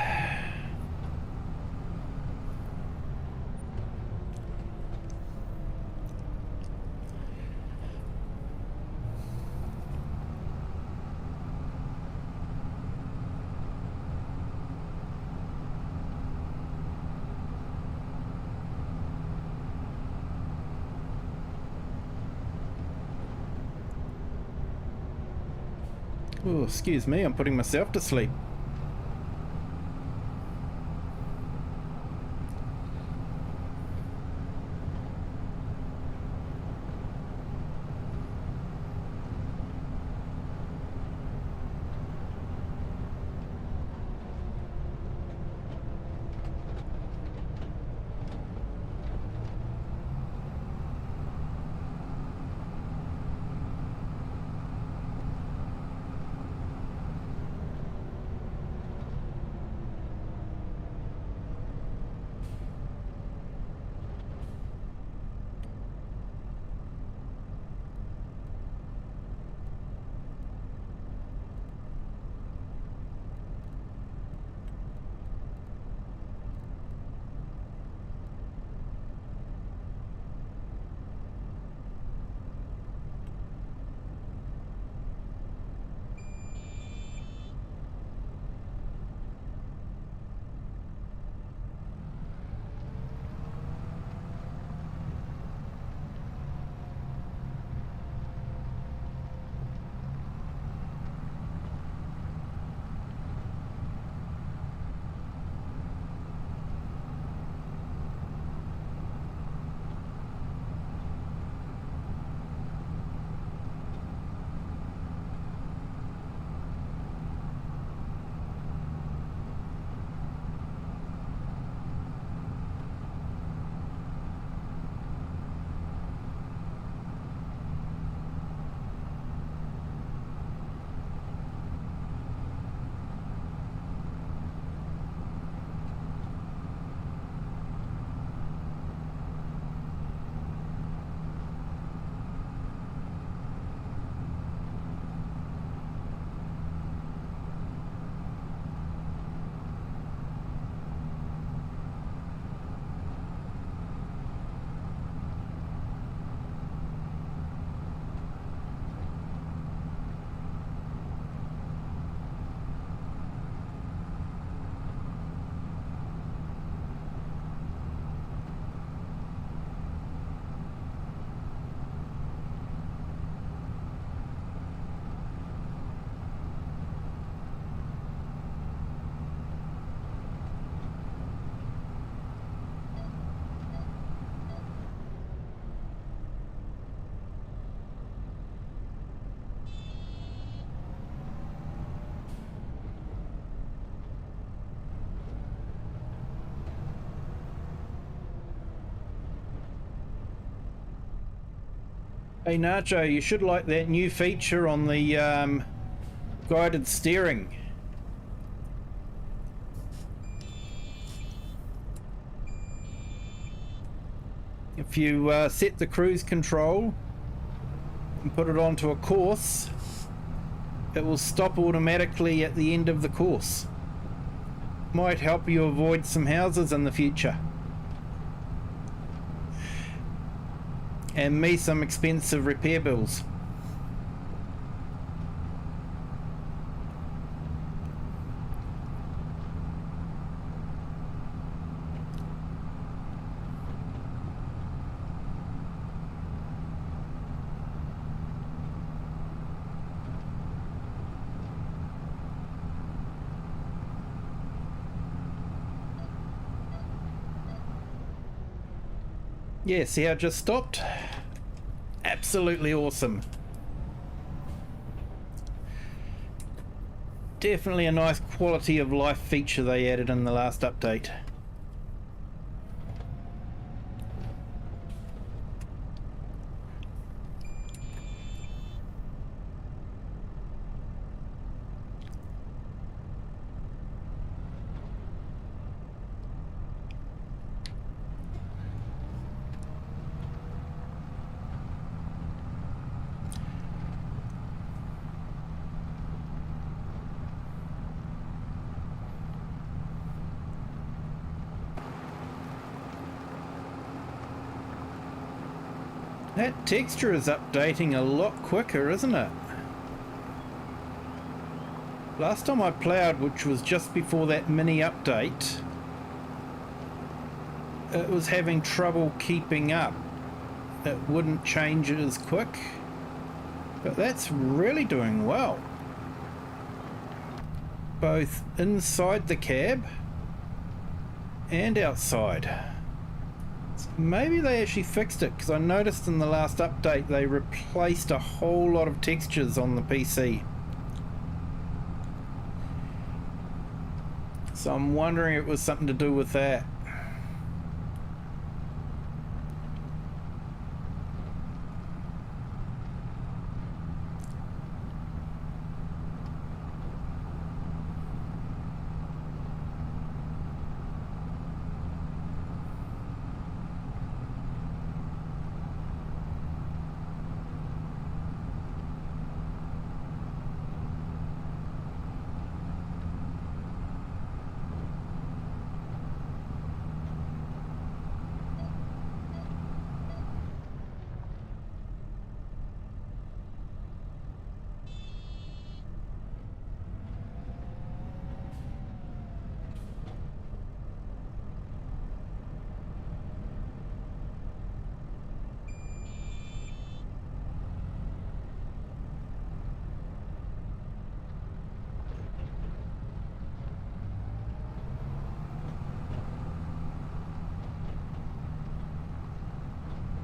Oh, excuse me, I'm putting myself to sleep. Hey Nacho, you should like that new feature on the guided steering. If you set the cruise control and put it onto a course, it will stop automatically at the end of the course. Might help you avoid some houses in the future. And me some expensive repair bills. Yeah, see how it just stopped? Absolutely awesome. Definitely a nice quality of life feature they added in the last update. That texture is updating a lot quicker, isn't it? Last time I ploughed, which was just before that mini update, it was having trouble keeping up. It wouldn't change it as quick, but that's really doing well. Both inside the cab and outside. Maybe they actually fixed it, because I noticed in the last update they replaced a whole lot of textures on the PC. So I'm wondering if it was something to do with that.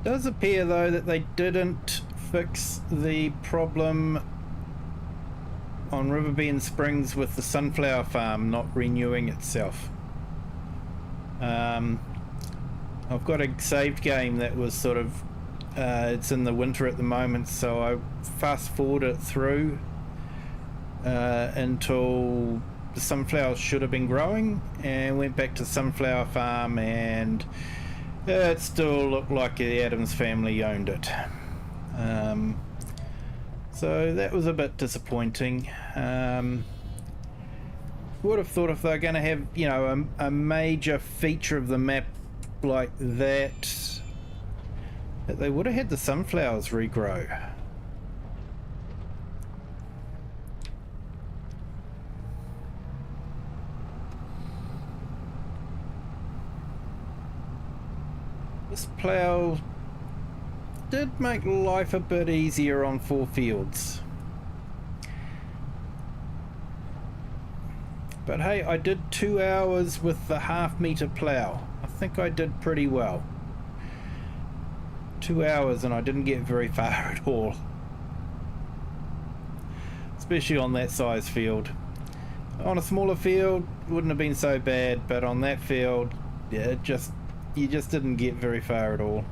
Does appear though that they didn't fix the problem on Riverbend Springs with the sunflower farm not renewing itself. I've got a saved game that was sort of it's in the winter at the moment, so I fast forward it through until the sunflowers should have been growing, and went back to sunflower farm, and it still looked like the Adams family owned it. So that was a bit disappointing. Would have thought if they're going to have, you know, a major feature of the map like that, that they would have had the sunflowers regrow. This plough did make life a bit easier on 4 fields. But hey, I did 2 hours with the half-meter plough. I think I did pretty well. 2 hours and I didn't get very far at all. Especially on that size field. On a smaller field, wouldn't have been so bad, but on that field, yeah, you just didn't get very far at all.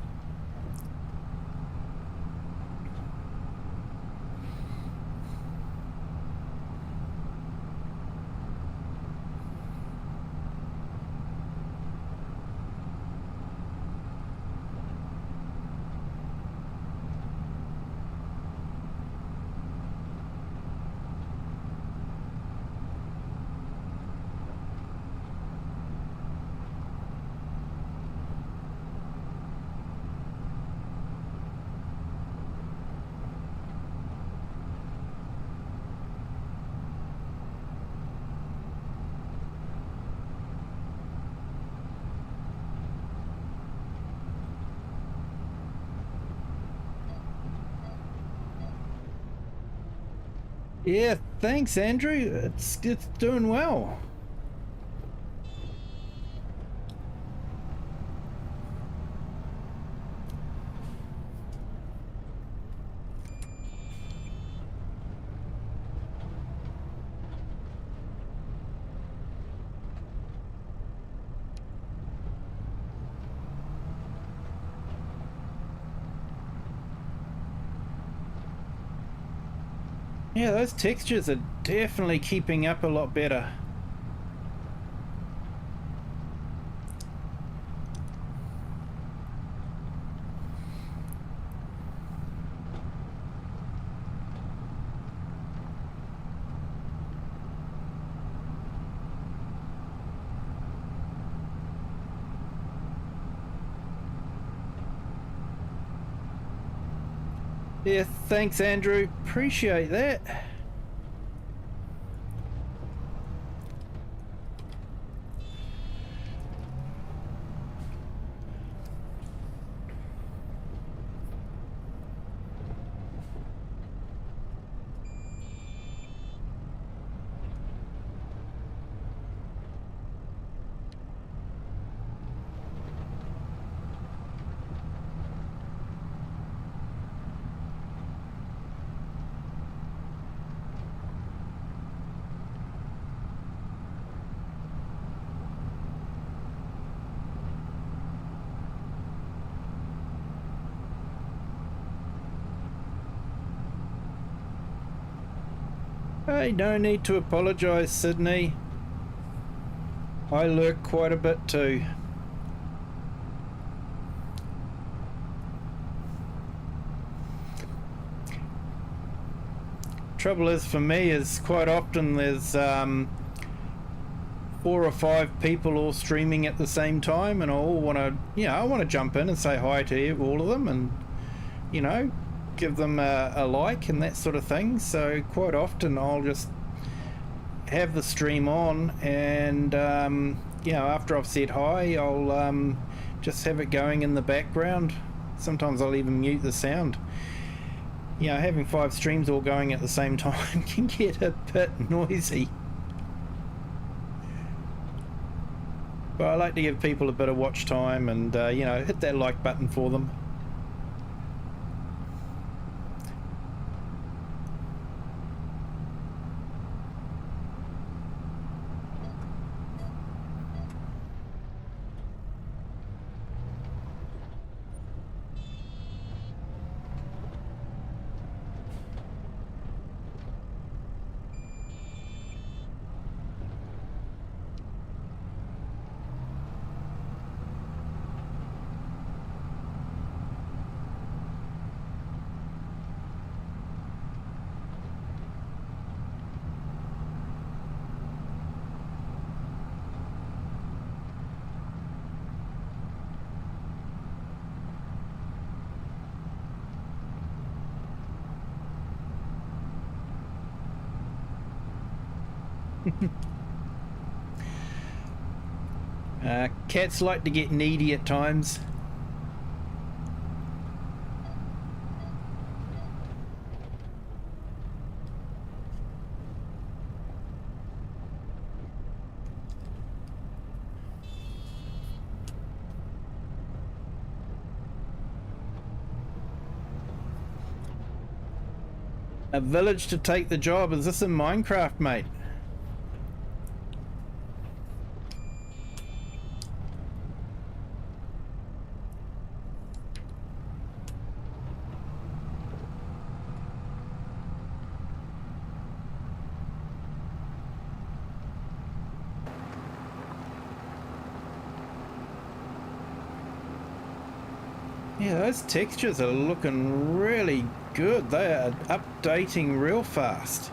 Yeah, thanks, Andrew. It's doing well. Yeah, those textures are definitely keeping up a lot better. Yeah, thanks, Andrew. Appreciate that. Hey, no need to apologise, Sydney. I lurk quite a bit too. Trouble is for me is quite often there's 4 or 5 people all streaming at the same time, and I all want to, I want to jump in and say hi to all of them, and give them a like and that sort of thing. So quite often I'll just have the stream on, and after I've said hi, I'll just have it going in the background. Sometimes I'll even mute the sound. Having 5 streams all going at the same time can get a bit noisy. But I like to give people a bit of watch time, and hit that like button for them. Cats like to get needy at times. A village to take the job. Is this in Minecraft, mate? Yeah, those textures are looking really good. They are updating real fast.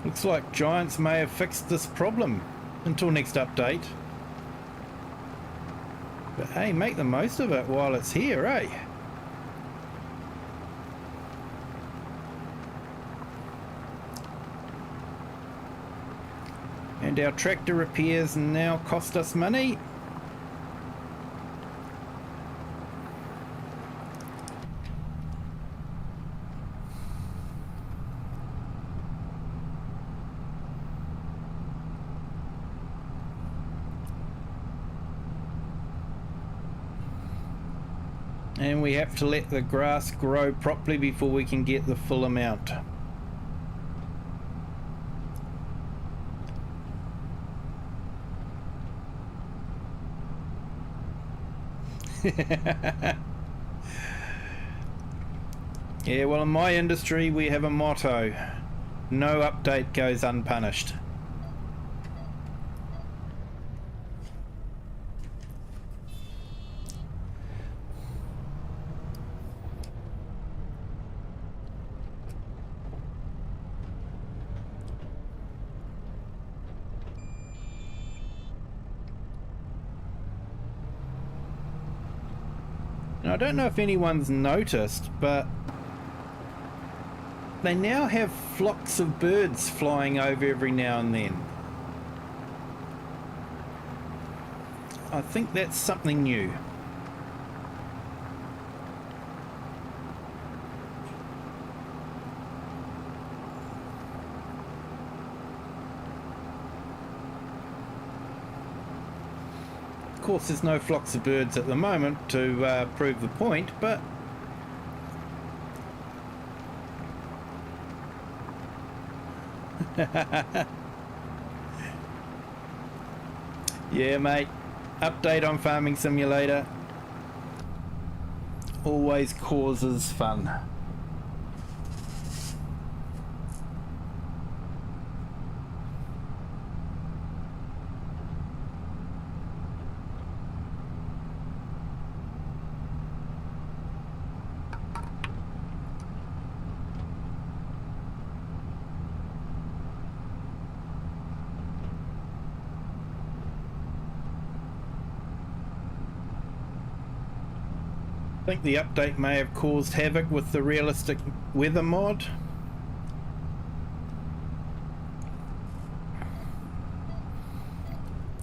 Looks like Giants may have fixed this problem until next update. But hey, make the most of it while it's here, eh? And our tractor repairs now cost us money. And we have to let the grass grow properly before we can get the full amount. Yeah, well, in my industry we have a motto: no update goes unpunished. And I don't know if anyone's noticed, but they now have flocks of birds flying over every now and then. I think that's something new. Of course, there's no flocks of birds at the moment to prove the point, but yeah, mate. Update on Farming Simulator always causes fun. I think the update may have caused havoc with the realistic weather mod.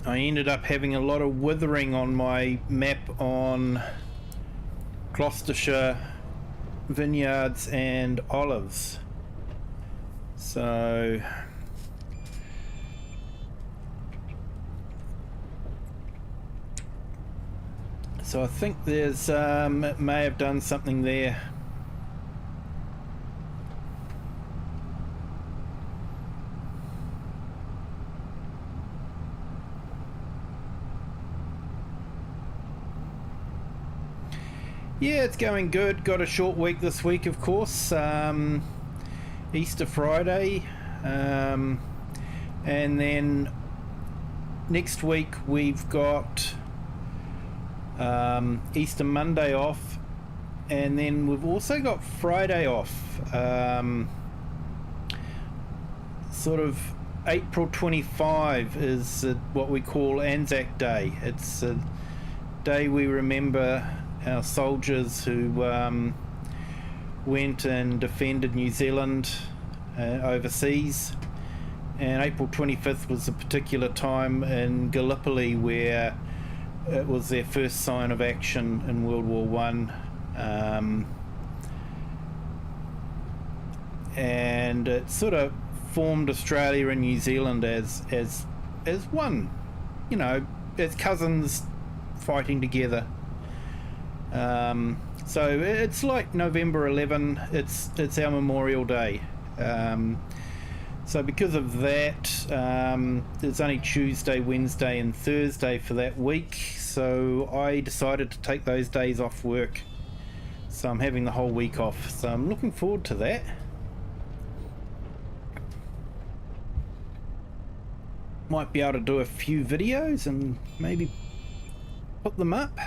I ended up having a lot of withering on my map on Gloucestershire vineyards and olives. So I think there's it may have done something there. Yeah, it's going good. Got a short week this week, of course. Easter Friday, and then next week we've got Easter Monday off, and then we've also got Friday off. Sort of April 25 is what we call Anzac Day. It's a day we remember our soldiers who went and defended New Zealand overseas. And April 25th was a particular time in Gallipoli where it was their first sign of action in World War One, and it sort of formed Australia and New Zealand as one, you know, as cousins fighting together. So it's like November 11. It's our Memorial Day. So because of that, there's only Tuesday, Wednesday and Thursday for that week, so I decided to take those days off work. So I'm having the whole week off, so I'm looking forward to that. Might be able to do a few videos and maybe put them up.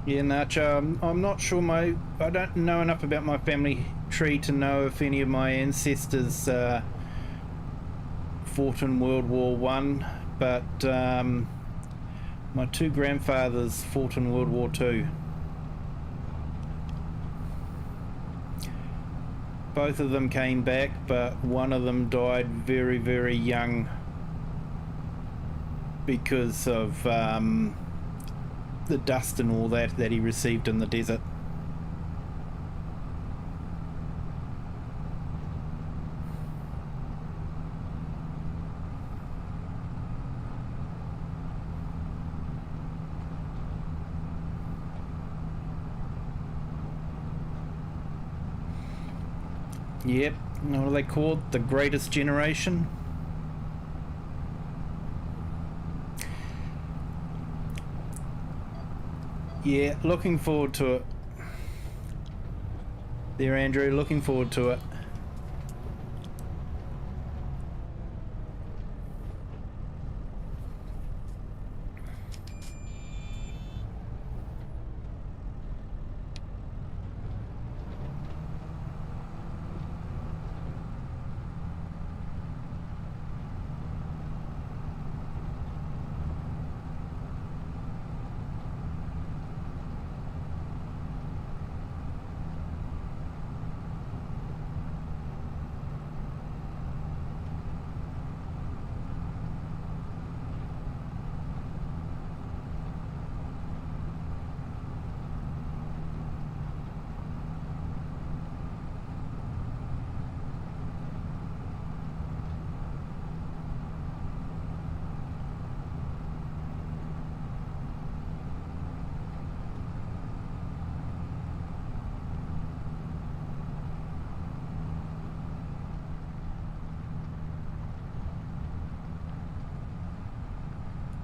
Yeah, Nacho, I'm not sure I don't know enough about my family tree to know if any of my ancestors fought in World War One, but My two grandfathers fought in World War II. Both of them came back, but one of them died very, very young because of the dust and all that he received in the desert. Yep, what are they called? The greatest generation? Yeah, looking forward to it. There, Andrew, looking forward to it.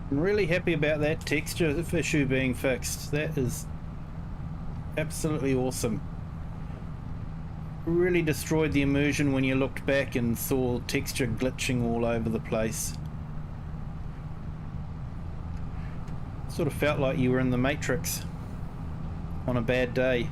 I'm really happy about that texture issue being fixed. That is absolutely awesome. Really destroyed the immersion when you looked back and saw texture glitching all over the place. Sort of felt like you were in the Matrix on a bad day.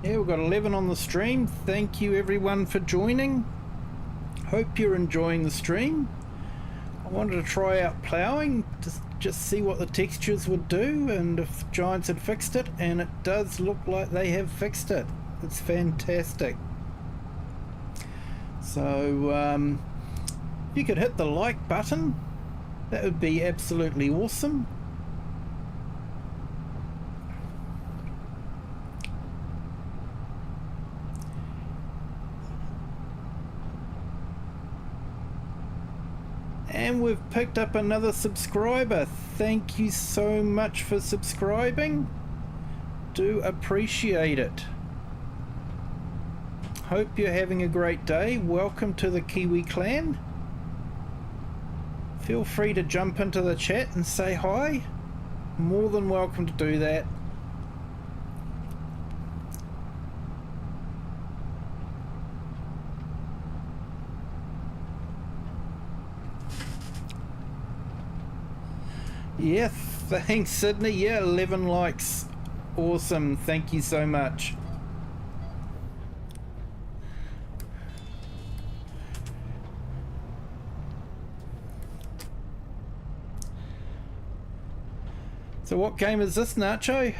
Yeah, we've got 11 on the stream. Thank you everyone for joining. Hope you're enjoying the stream. I wanted to try out ploughing to just see what the textures would do and if Giants had fixed it, and it does look like they have fixed it. It's fantastic. So if you could hit the like button, that would be absolutely awesome. And we've picked up another subscriber. Thank you so much for subscribing. Do appreciate it. Hope you're having a great day. Welcome to the Kiwi clan. Feel free to jump into the chat and say hi. More than welcome to do that. Yeah, thanks Sydney. Yeah, 11 likes. Awesome. Thank you so much. So what game is this, Nacho?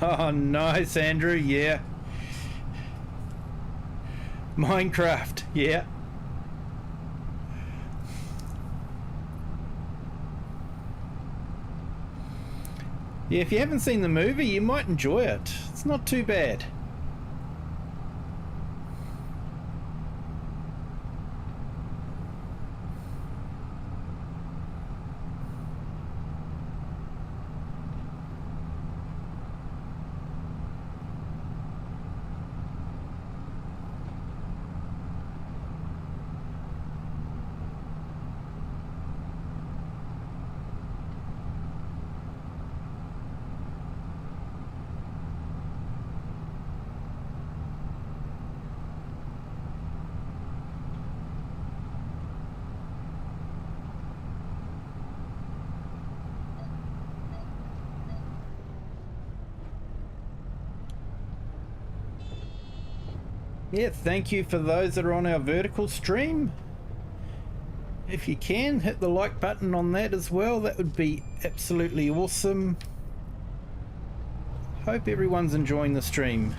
Oh, nice, Andrew. Yeah. Minecraft. Yeah. Yeah, if you haven't seen the movie, you might enjoy it. It's not too bad. Yeah, thank you for those that are on our vertical stream. If you can, hit the like button on that as well. That would be absolutely awesome. Hope everyone's enjoying the stream.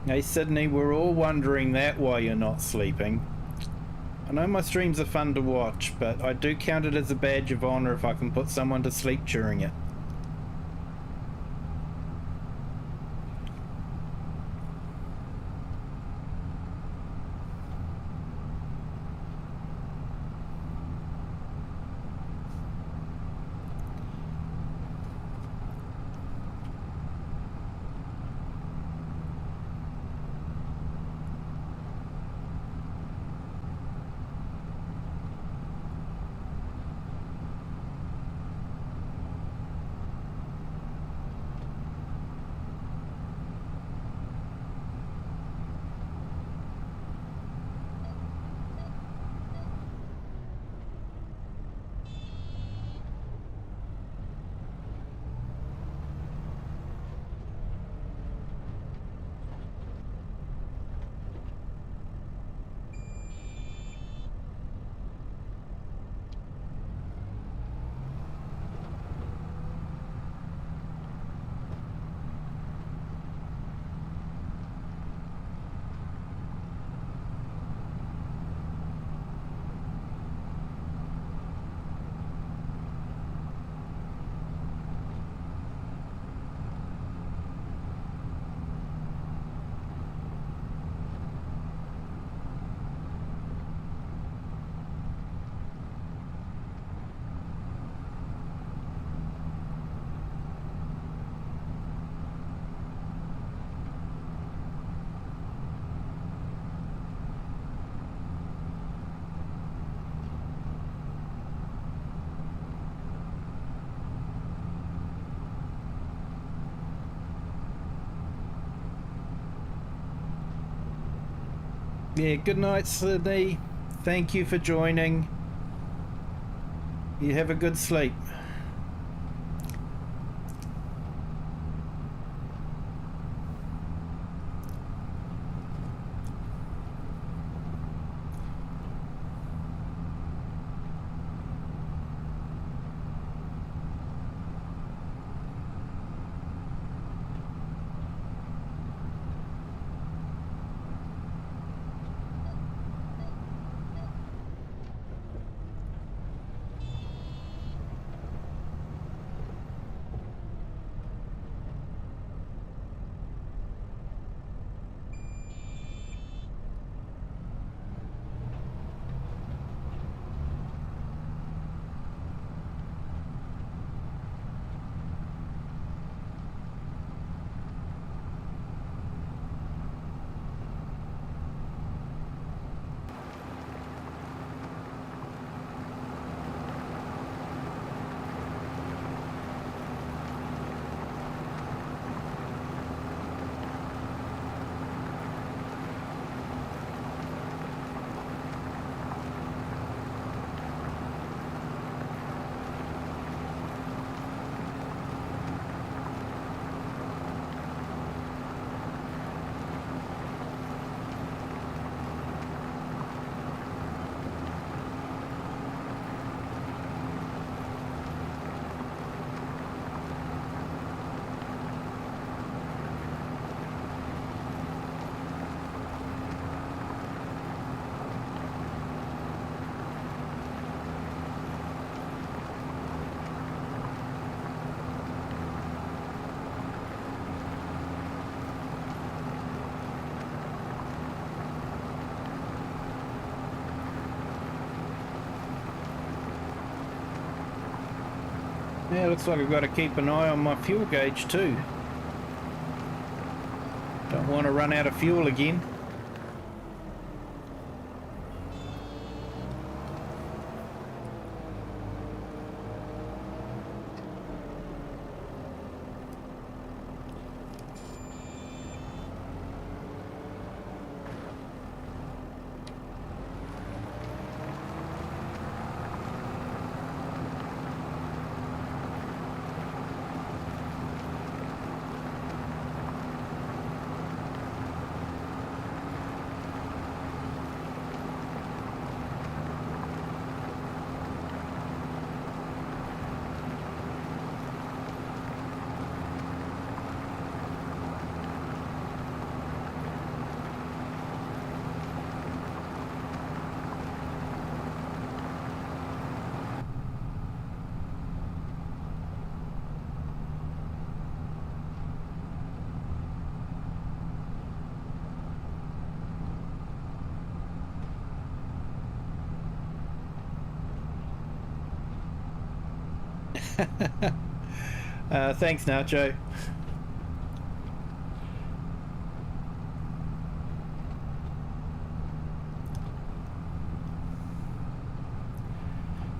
Hey Sydney, we're all wondering that why you're not sleeping. I know my streams are fun to watch, but I do count it as a badge of honor if I can put someone to sleep during it. Yeah, good night, Sydney. Thank you for joining. You have a good sleep. Yeah, looks like I've got to keep an eye on my fuel gauge too. Don't want to run out of fuel again. Thanks, Nacho.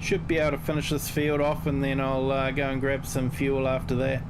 Should be able to finish this field off, and then I'll go and grab some fuel after that.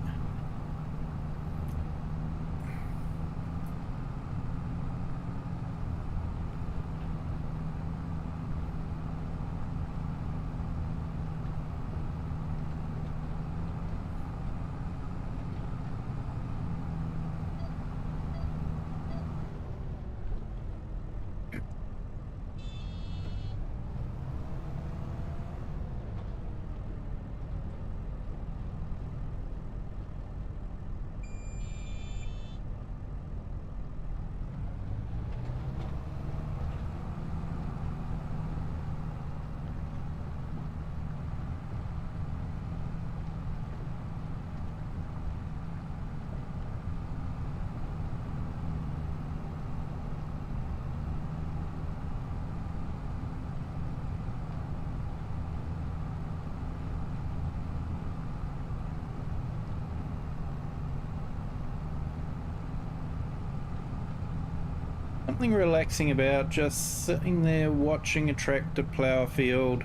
Something relaxing about just sitting there watching a tractor plough a field,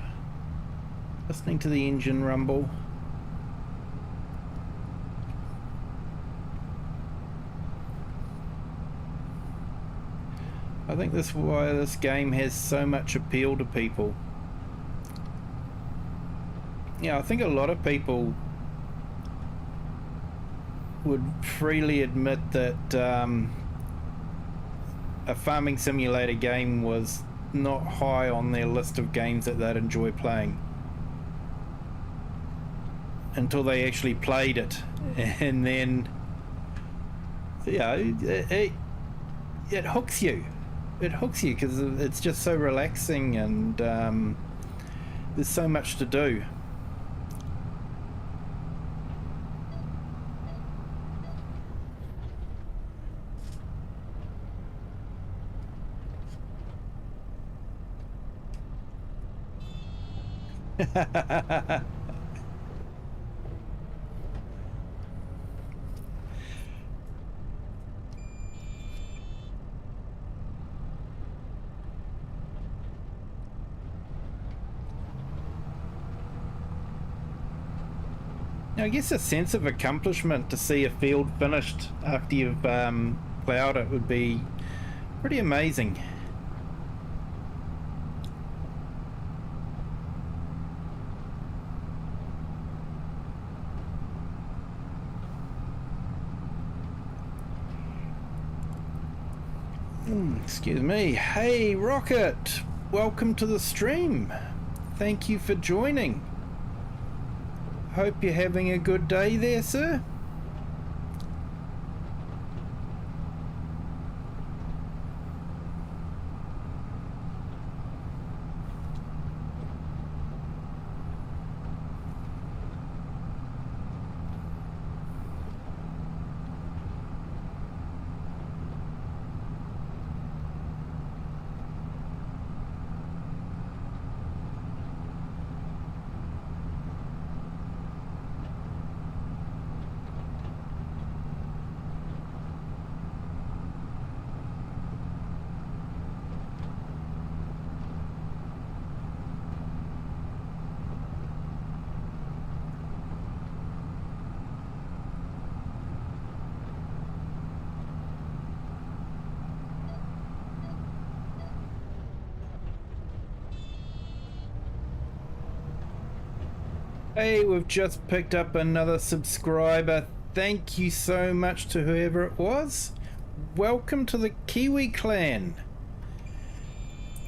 listening to the engine rumble. I think that's why this game has so much appeal to people. Yeah, I think a lot of people would freely admit that a farming simulator game was not high on their list of games that they'd enjoy playing until they actually played it, and then it hooks you. It hooks you because it's just so relaxing, and there's so much to do. I guess a sense of accomplishment to see a field finished after you've ploughed it would be pretty amazing. Excuse me. Hey, Rocket! Welcome to the stream. Thank you for joining. Hope you're having a good day there, sir. Hey, we've just picked up another subscriber. Thank you so much to whoever it was. Welcome to the Kiwi clan.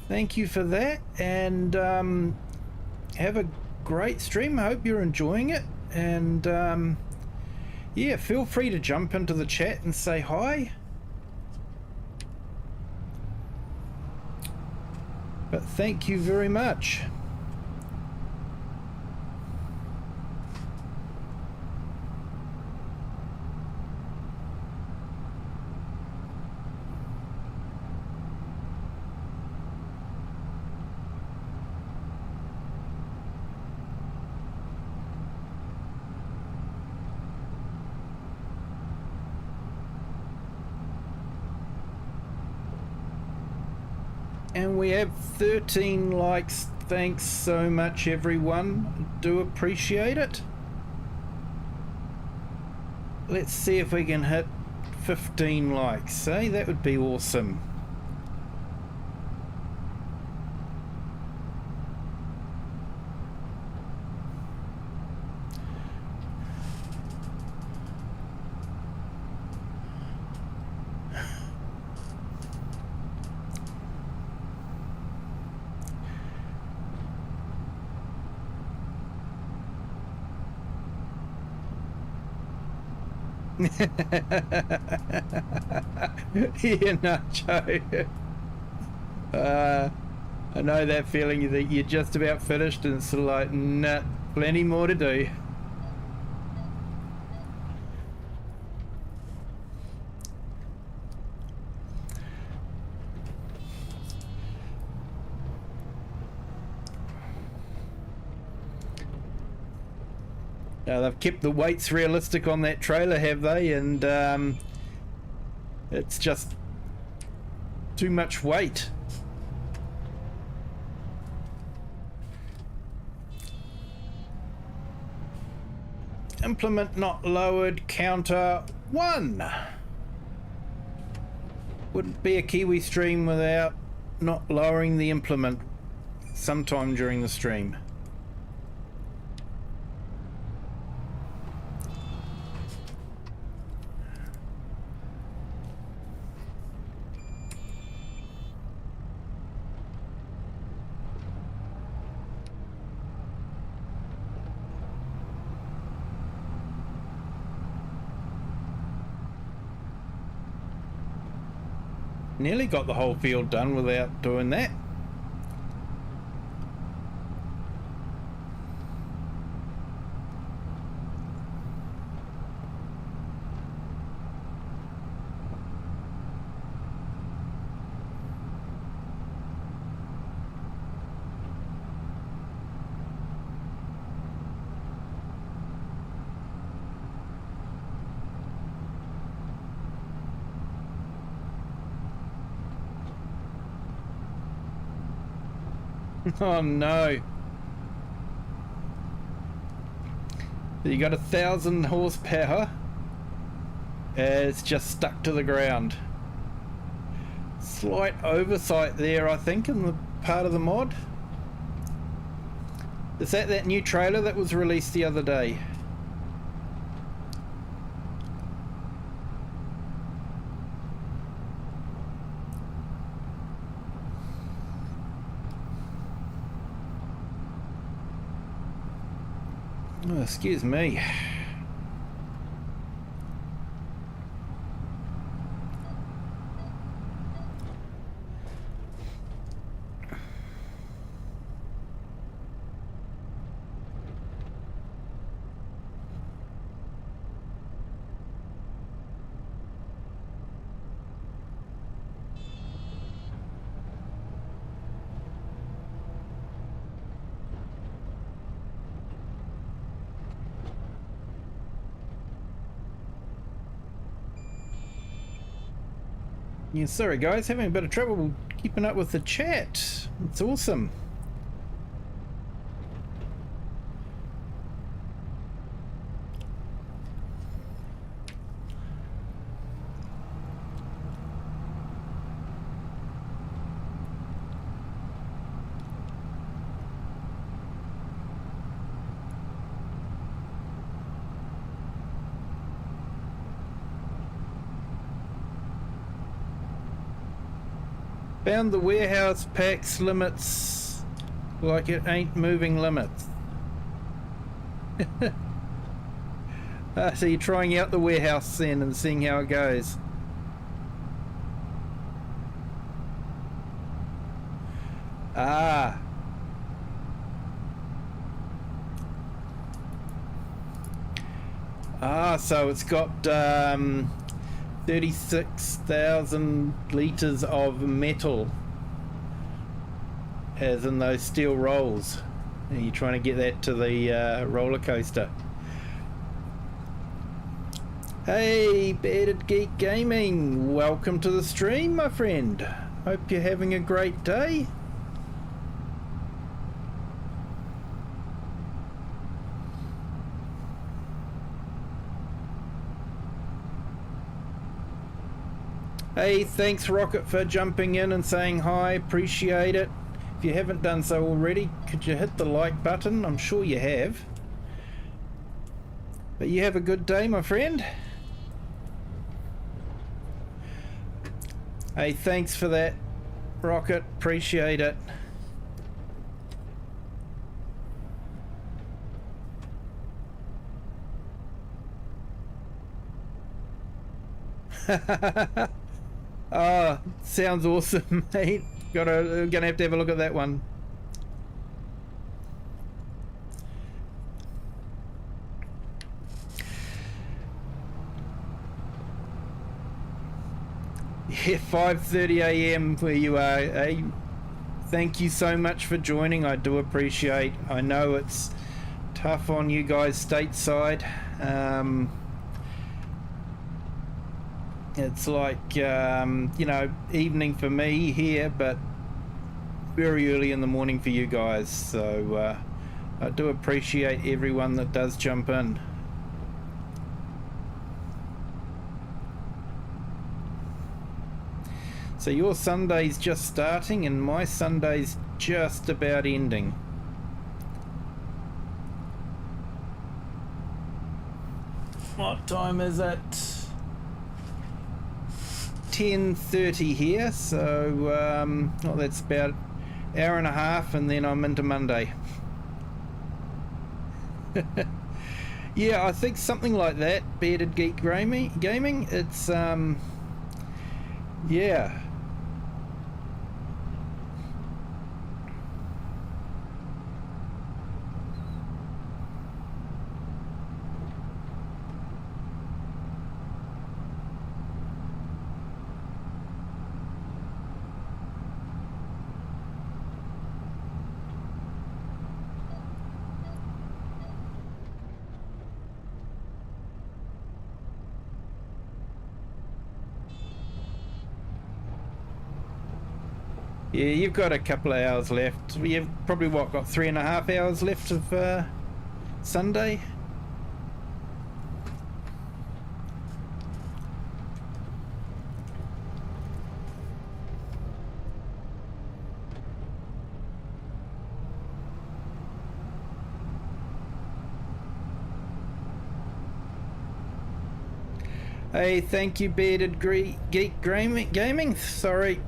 Thank you for that, and have a great stream. I hope you're enjoying it, and yeah, feel free to jump into the chat and say hi. But thank you very much. And we have 13 likes. Thanks so much, everyone. Do appreciate it. Let's see if we can hit 15 likes. Eh? That would be awesome. Yeah, no, Joe. I know that feeling that you're just about finished and it's sort of like, nah, plenty more to do. They've kept the weights realistic on that trailer, have they? And it's just too much weight. Implement not lowered, counter 1. Wouldn't be a Kiwi stream without not lowering the implement sometime during the stream. Nearly got the whole field done without doing that. Oh no. You got 1,000 horsepower. It's just stuck to the ground. Slight oversight there, I think, in the part of the mod. Is that new trailer that was released the other day? Oh, excuse me. Yeah, sorry guys, having a bit of trouble keeping up with the chat. It's awesome. Found the warehouse packs limits like it ain't moving limits. So you're trying out the warehouse then and seeing how it goes. Ah. So it's got 36,000 litres of metal, as in those steel rolls, and you're trying to get that to the roller coaster. Hey, Bearded Geek Gaming, welcome to the stream, my friend. Hope you're having a great day. Hey, thanks Rocket for jumping in and saying hi, appreciate it. If you haven't done so already, could you hit the like button? I'm sure you have. But you have a good day, my friend. Hey, thanks for that, Rocket. Appreciate it. Oh, sounds awesome, mate. Gonna have to have a look at that one. Yeah, 5:30 a.m. where you are. Hey, thank you so much for joining. I do appreciate. I know it's tough on you guys stateside. It's like you know, evening for me here, but very early in the morning for you guys. So I do appreciate everyone that does jump in. So your Sunday's just starting and my Sunday's just about ending. What time is it? 10:30 here, so well, that's about an hour and a half and then I'm into Monday. Yeah, I think something like that, Bearded Geek Gaming. It's yeah. Yeah, you've got a couple of hours left. You've probably got 3.5 hours left of Sunday. Hey, thank you, Bearded Geek Gaming. Sorry.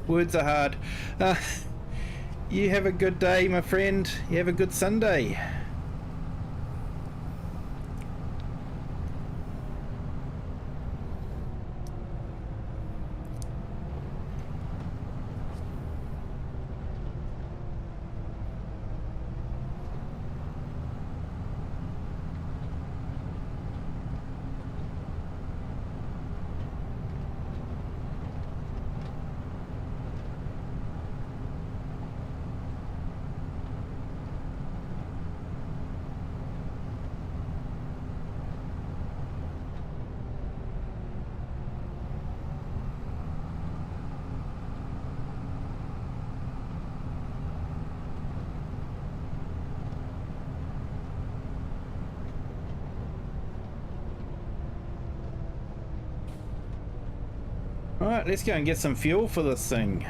Words are hard. You have a good day, my friend. You have a good Sunday. Alright, let's go and get some fuel for this thing.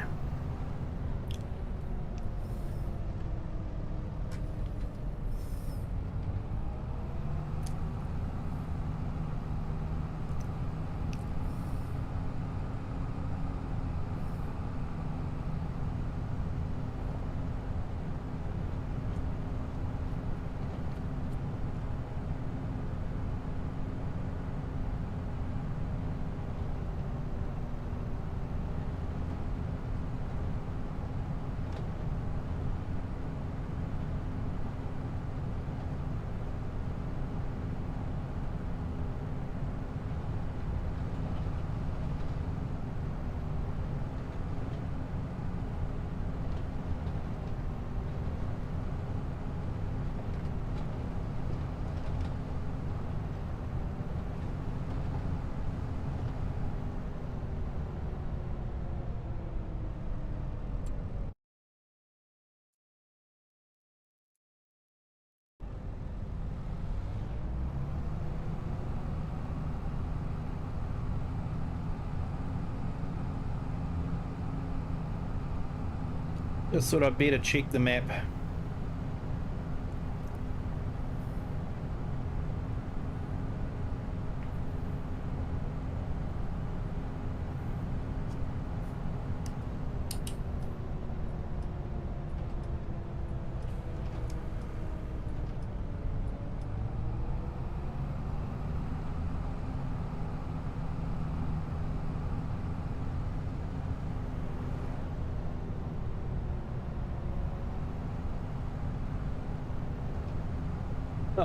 Just thought I'd better check the map.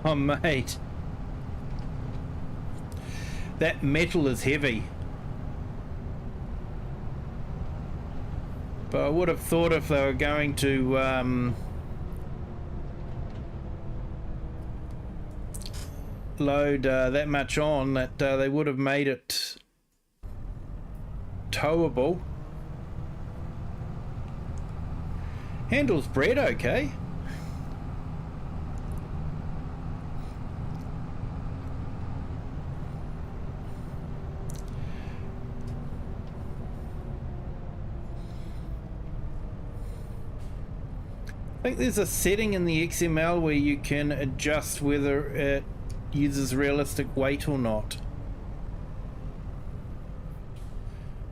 Oh, mate. That metal is heavy. But I would have thought if they were going to load that much on, that they would have made it towable. Handles bread okay. I think there's a setting in the XML where you can adjust whether it uses realistic weight or not.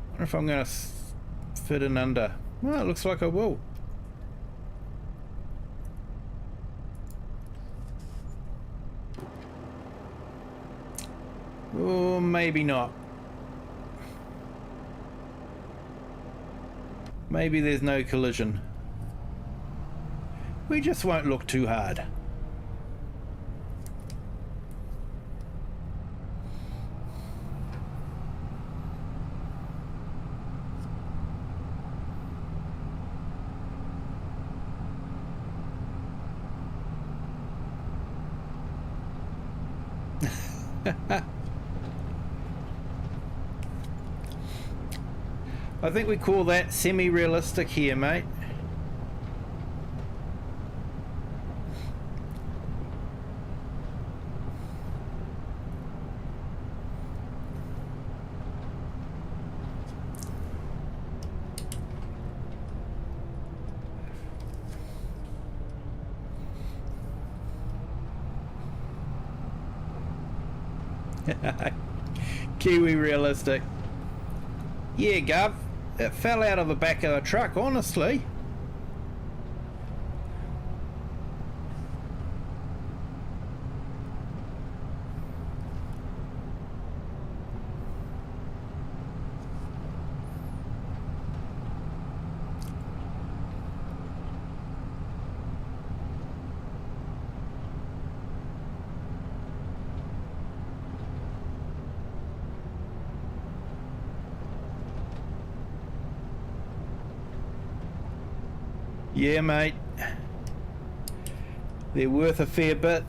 I wonder if I'm going to fit in under. Well, it looks like I will. Or maybe not. Maybe there's no collision. We just won't look too hard. I think we call that semi-realistic here, mate. Kiwi realistic. Yeah, Gov. It fell out of the back of the truck, honestly. Yeah, mate. They're worth a fair bit.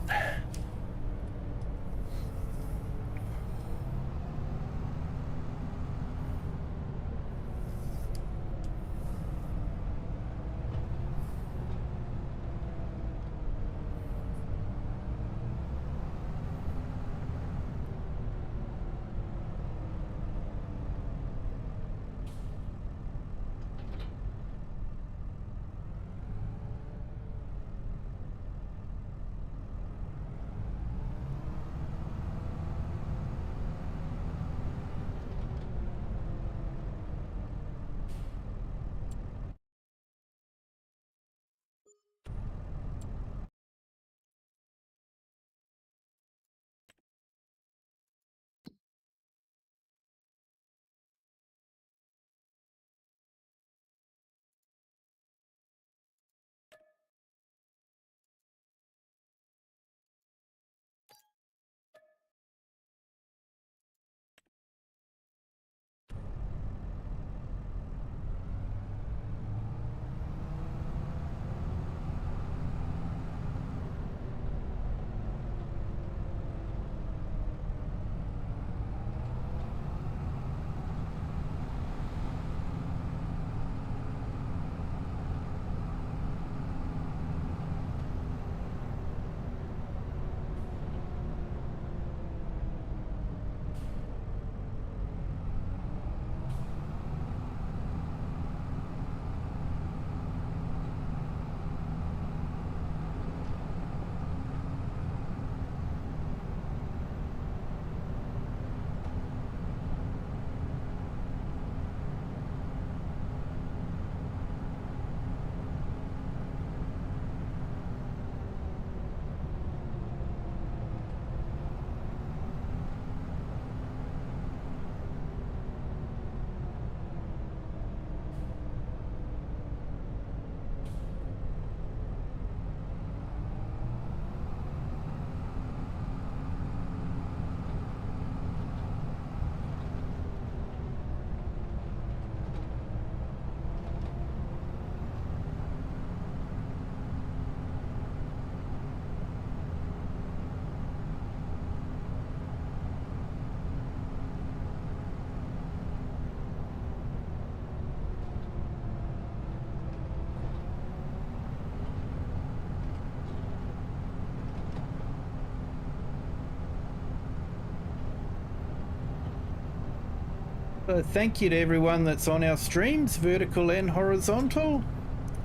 Thank you to everyone that's on our streams, vertical and horizontal.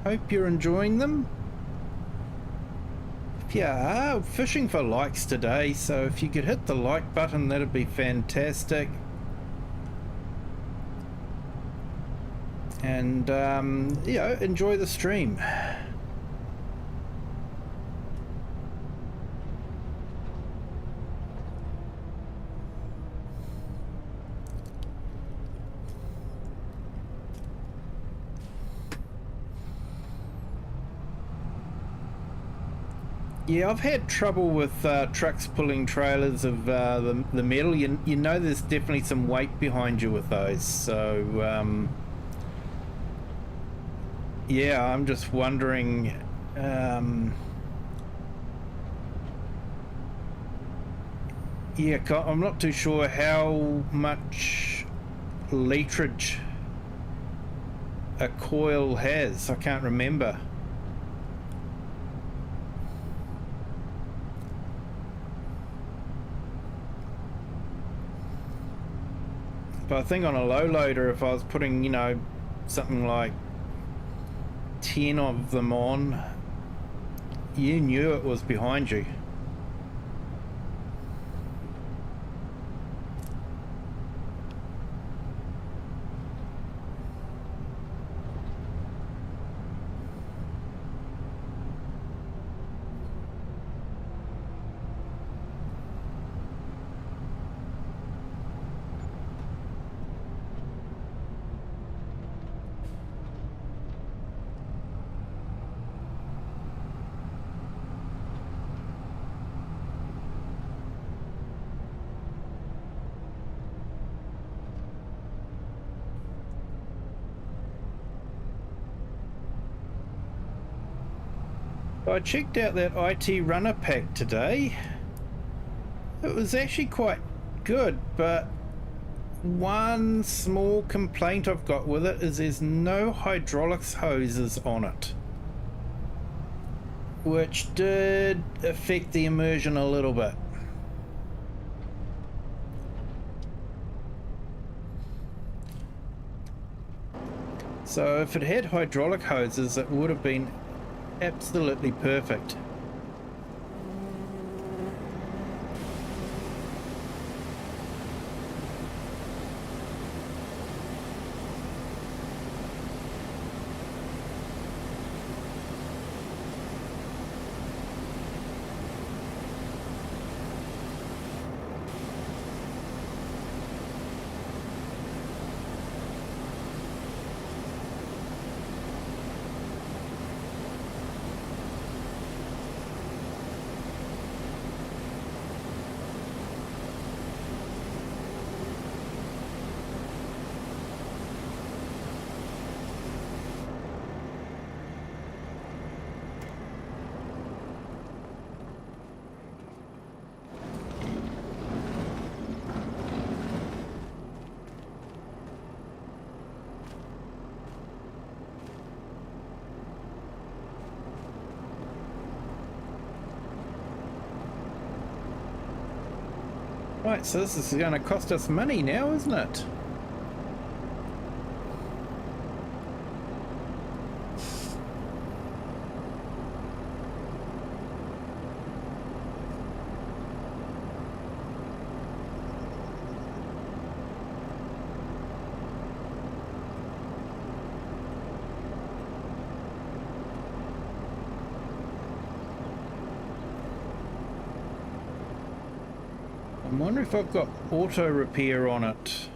Hope you're enjoying them. If you are, fishing for likes today, so if you could hit the like button, that'd be fantastic. And, enjoy the stream. Yeah, I've had trouble with trucks pulling trailers of the metal. You know there's definitely some weight behind you with those. So, yeah, I'm just wondering... yeah, I'm not too sure how much literage a coil has. I can't remember. But I think on a low loader, if I was putting, you know, something like 10 of them on, you knew it was behind you. I checked out that IT runner pack today. It was actually quite good, but one small complaint I've got with it is there's no hydraulics hoses on it, which did affect the immersion a little bit. So if it had hydraulic hoses, it would have been absolutely perfect. Right, so this is going to cost us money now, isn't it? I wonder if I've got auto repair on it.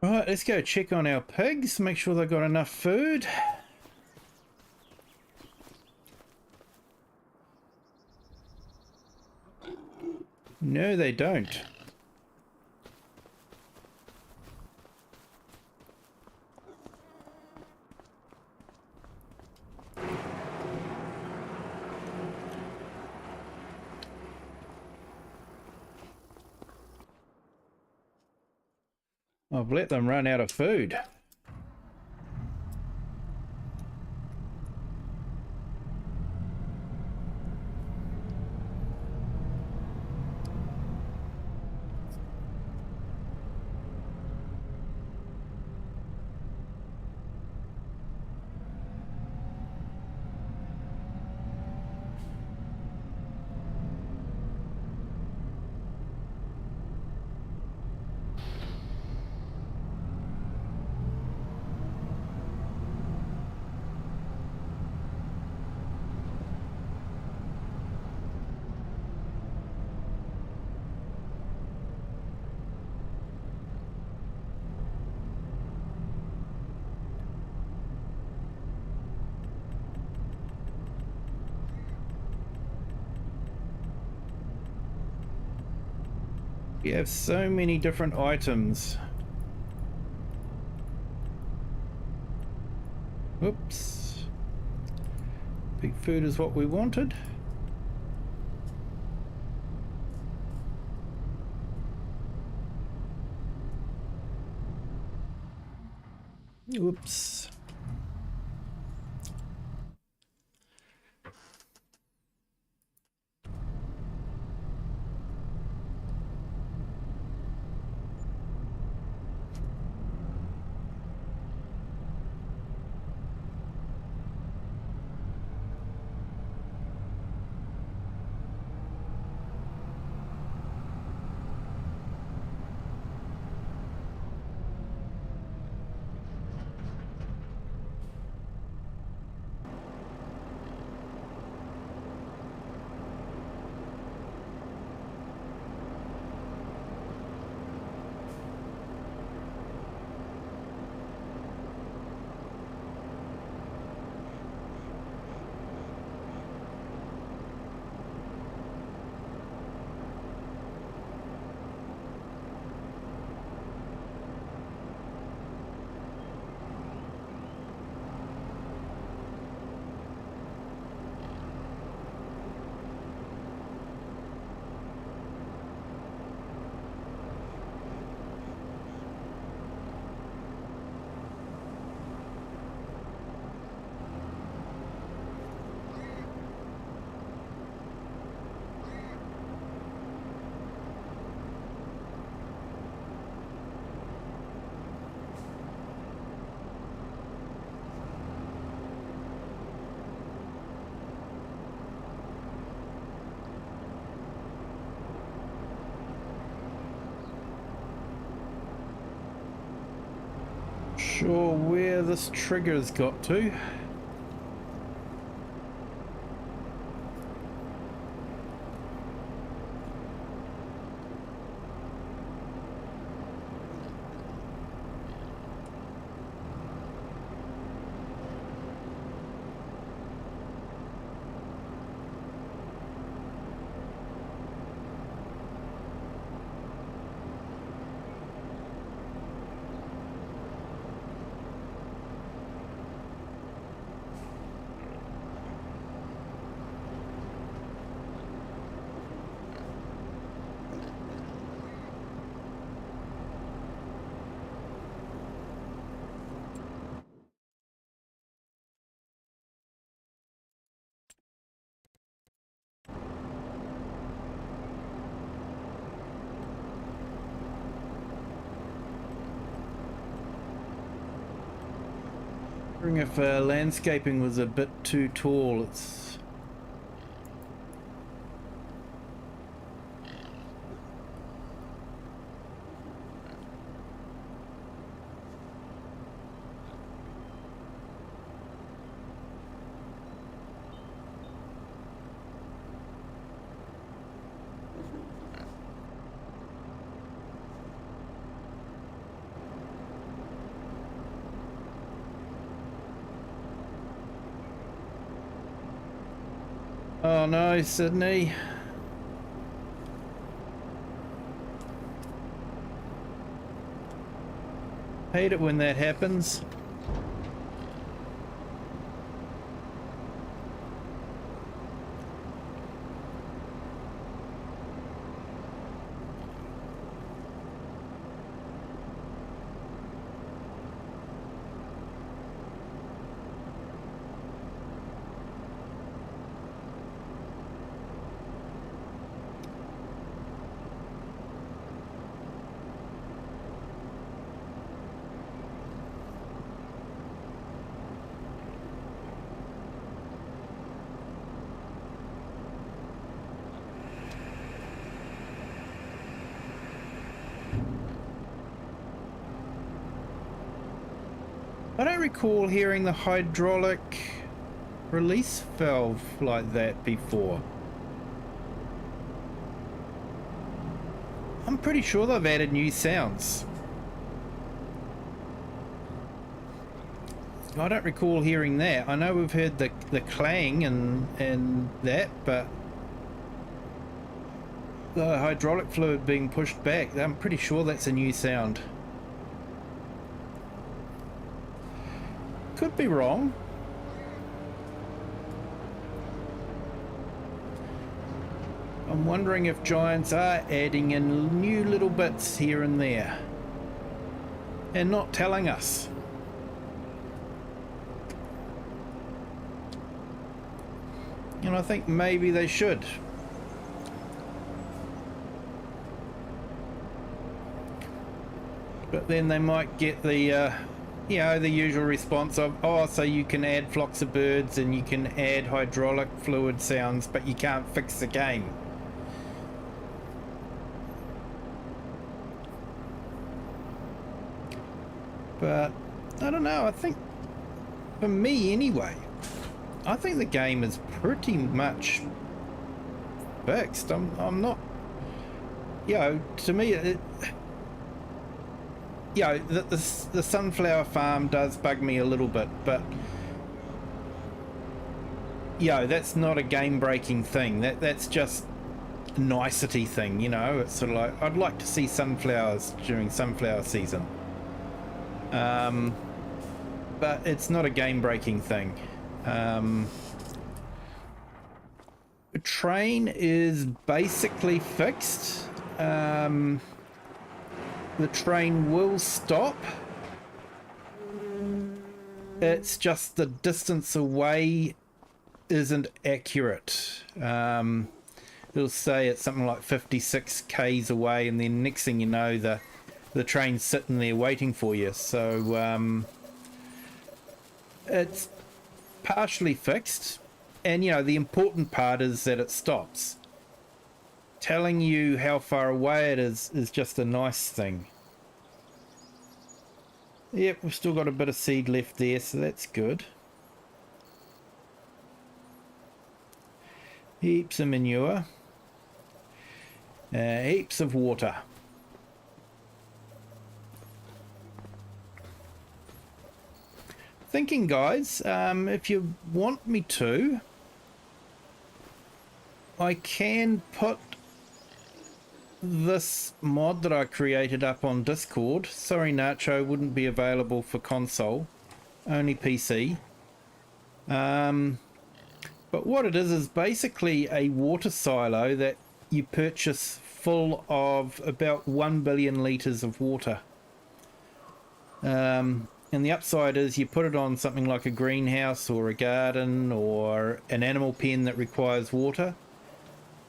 Right, let's go check on our pigs, make sure they've got enough food. No, they don't. I've let them run out of food. We have so many different items. Oops. Pig food is what we wanted. Oops. Sure where this trigger's got to. Wondering if landscaping was a bit too tall. It's Oh no, Sydney. Hate it when that happens. I don't recall hearing the hydraulic release valve like that before. I'm pretty sure they've added new sounds. I don't recall hearing that. I know we've heard the clang and that, but the hydraulic fluid being pushed back, I'm pretty sure that's a new sound. Could be wrong. I'm wondering if Giants are adding in new little bits here and there and not telling us. And I think maybe they should. But then they might get the you know, the usual response of, oh, so you can add flocks of birds and you can add hydraulic fluid sounds, but you can't fix the game. But I don't know, I think, for me anyway, I think the game is pretty much fixed. I'm not, you know, to me, you know, the sunflower farm does bug me a little bit, but you know, that's not a game-breaking thing. That's just a nicety thing, you know. It's sort of like, I'd like to see sunflowers during sunflower season, but it's not a game-breaking thing. The train is basically fixed. The train will stop. It's just the distance away isn't accurate. It'll say it's something like 56 k's away, and then next thing you know, the train's sitting there waiting for you. So it's partially fixed, and you know, the important part is that it stops. Telling you how far away it is just a nice thing. Yep, we've still got a bit of seed left there, so that's good. Heaps of manure. Heaps of water. Thinking, guys, if you want me to, I can put this mod that I created up on Discord. Sorry, Nacho, wouldn't be available for console, only PC. But what it is basically a water silo that you purchase full of about 1 billion litres of water. And the upside is you put it on something like a greenhouse or a garden or an animal pen that requires water,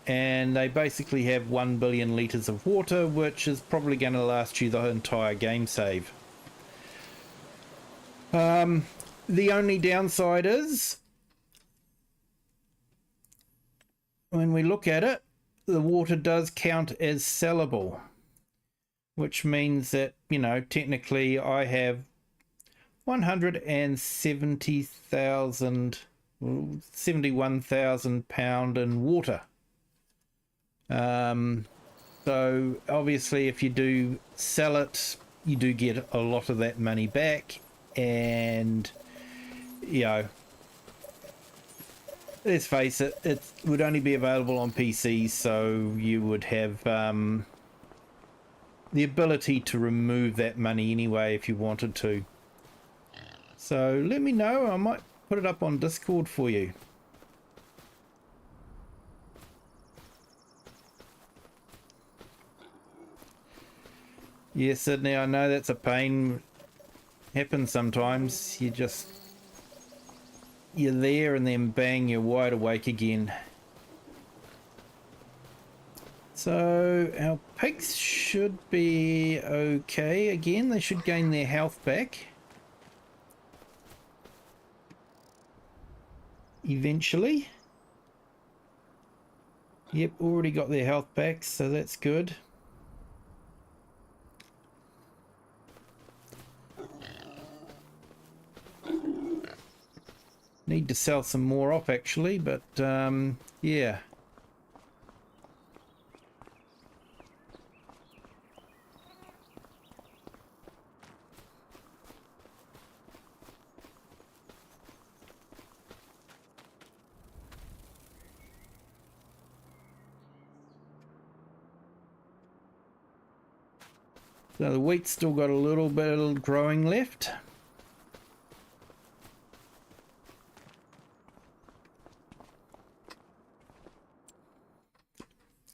and they basically have 1 billion litres of water, which is probably going to last you the entire game save. The only downside is, when we look at it, the water does count as sellable, which means that, you know, technically I have 71,000 pound in water. So obviously if you do sell it, you do get a lot of that money back, and you know, let's face it, it would only be available on PCs, so you would have the ability to remove that money anyway if you wanted to. So let me know, I might put it up on Discord for you. Yeah, Sydney, I know that's a pain. Happens sometimes. You're there and then bang, you're wide awake again. So our pigs should be okay again. They should gain their health back eventually. Yep, already got their health back, so that's good. Need to sell some more off actually, but yeah. So the wheat's still got a little bit of growing left.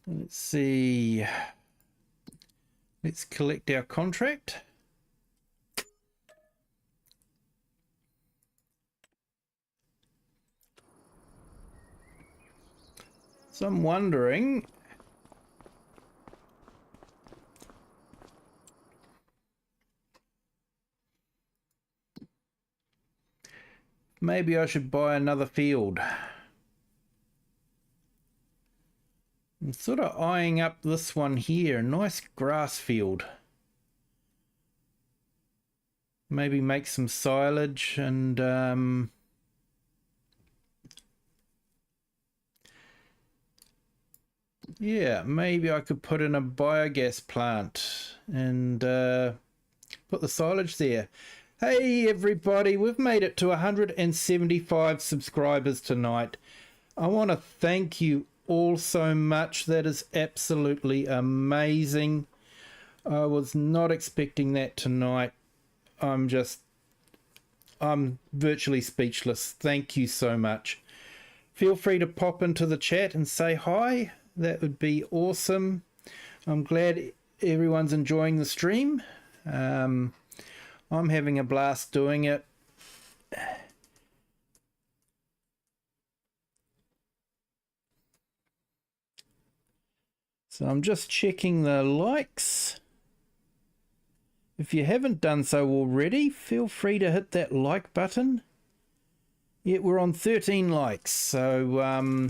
Let's see. Let's collect our contract. So I'm wondering, maybe I should buy another field. I'm sort of eyeing up this one here, a nice grass field. Maybe make some silage and yeah, maybe I could put in a biogas plant and put the silage there. Hey everybody, we've made it to 175 subscribers tonight. I want to thank you all so much. That is absolutely amazing. I was not expecting that tonight. I'm virtually speechless. Thank you so much. Feel free to pop into the chat and say hi. That would be awesome. I'm glad everyone's enjoying the stream. I'm having a blast doing it. So I'm just checking the likes. If you haven't done so already, feel free to hit that like button. Yeah, we're on 13 likes. So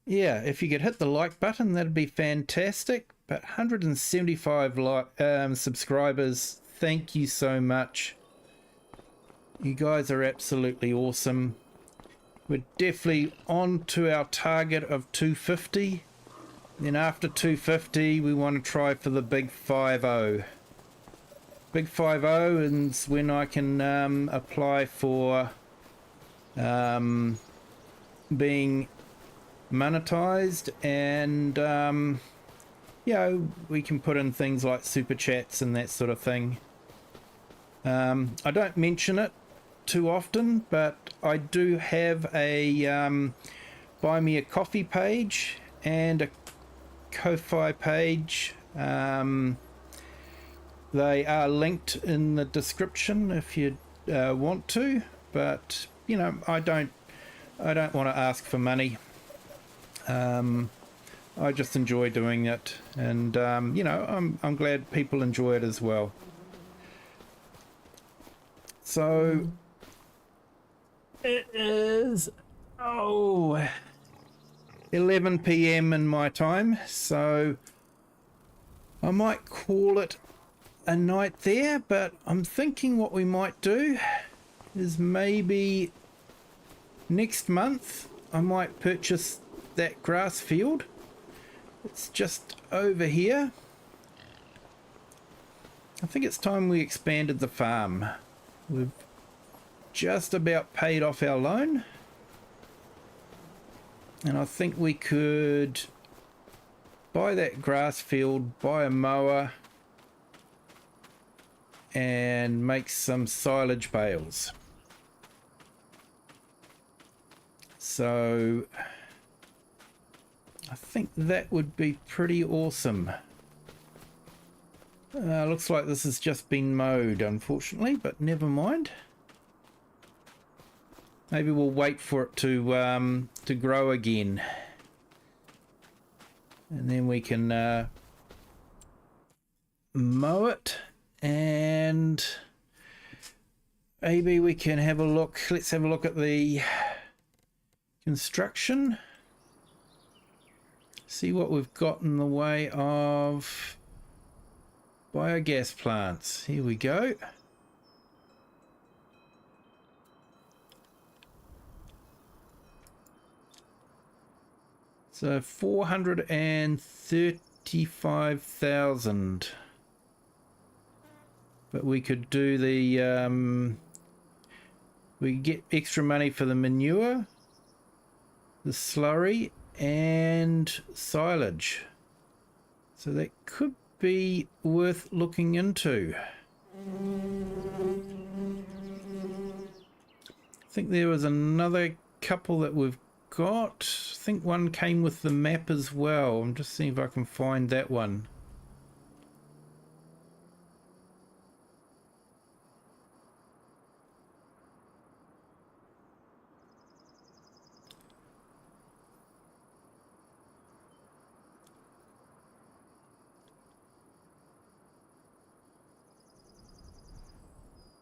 yeah, if you could hit the like button, that'd be fantastic. But 175 subscribers, thank you so much. You guys are absolutely awesome. We're definitely on to our target of 250. Then after 250, we want to try for the big 50. Big 50 is when I can apply for being monetized, and you know, we can put in things like super chats and that sort of thing. I don't mention it too often, but I do have a buy me a coffee page and a Ko-Fi page. They are linked in the description if you want to, but you know, I don't want to ask for money. I just enjoy doing it, and you know, I'm glad people enjoy it as well. So it is 11 p.m. in my time, so I might call it a night there, but I'm thinking what we might do is maybe next month I might purchase that grass field. It's just over here. I think it's time we expanded the farm. We've just about paid off our loan. And I think we could buy that grass field, buy a mower, and make some silage bales. So I think that would be pretty awesome. Looks like this has just been mowed, unfortunately, but never mind. Maybe we'll wait for it to grow again, and then we can mow it, and maybe we can have a look. Let's have a look at the construction. See what we've got in the way of biogas plants. Here we go. So 435,000. But we could do the we get extra money for the manure, the slurry, and silage. So that could be worth looking into. I think there was another couple that we've got. I think one came with the map as well. I'm just seeing if I can find that one.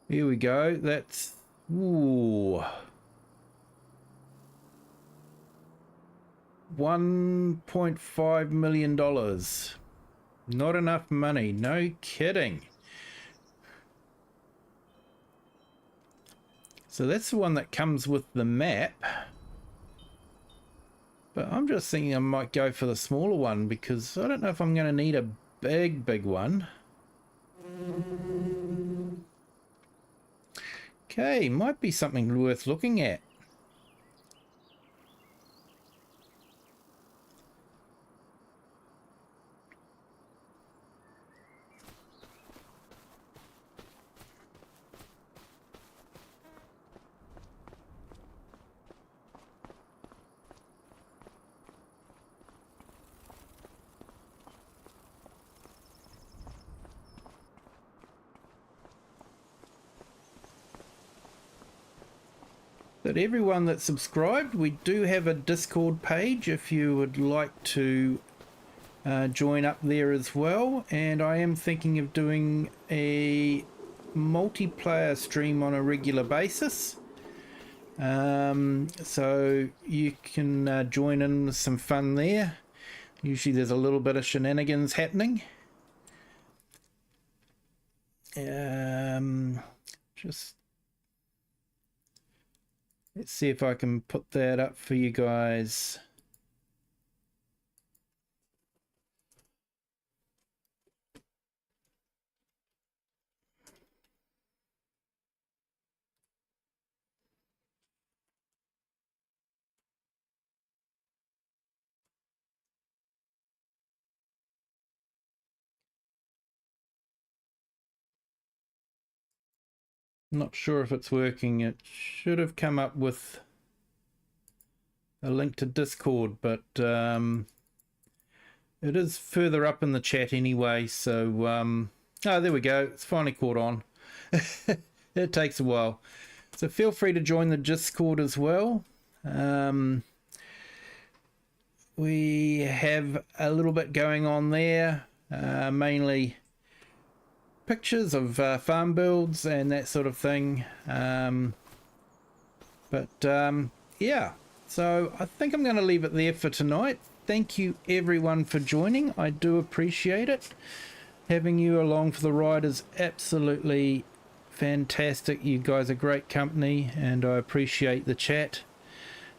Here we go. That's ooh, $1.5 million. Not enough money. No kidding. So that's the one that comes with the map. But I'm just thinking I might go for the smaller one because I don't know if I'm going to need a big one. Okay, might be something worth looking at. But everyone that's subscribed, we do have a Discord page if you would like to join up there as well. And I am thinking of doing a multiplayer stream on a regular basis. So you can join in with some fun there. Usually there's a little bit of shenanigans happening. Just let's see if I can put that up for you guys. Not sure if it's working. It should have come up with a link to Discord, but it is further up in the chat anyway. So oh, there we go. It's finally caught on. It takes a while. So feel free to join the Discord as well. We have a little bit going on there, mainly pictures of farm builds and that sort of thing. Yeah, so I think I'm going to leave it there for tonight. Thank you everyone for joining. I do appreciate it. Having you along for the ride is absolutely fantastic. You guys are great company and I appreciate the chat.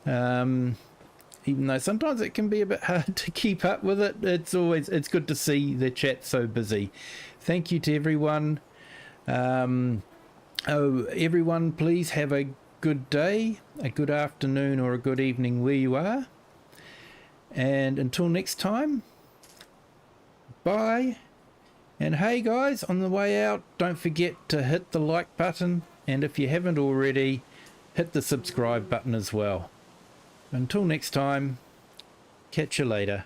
Even though sometimes it can be a bit hard to keep up with it, it's good to see the chat so busy. Thank you to everyone. Everyone, please have a good day, a good afternoon, or a good evening where you are. And until next time, bye. And hey guys, on the way out, don't forget to hit the like button, and if you haven't already, hit the subscribe button as well. Until next time, catch you later.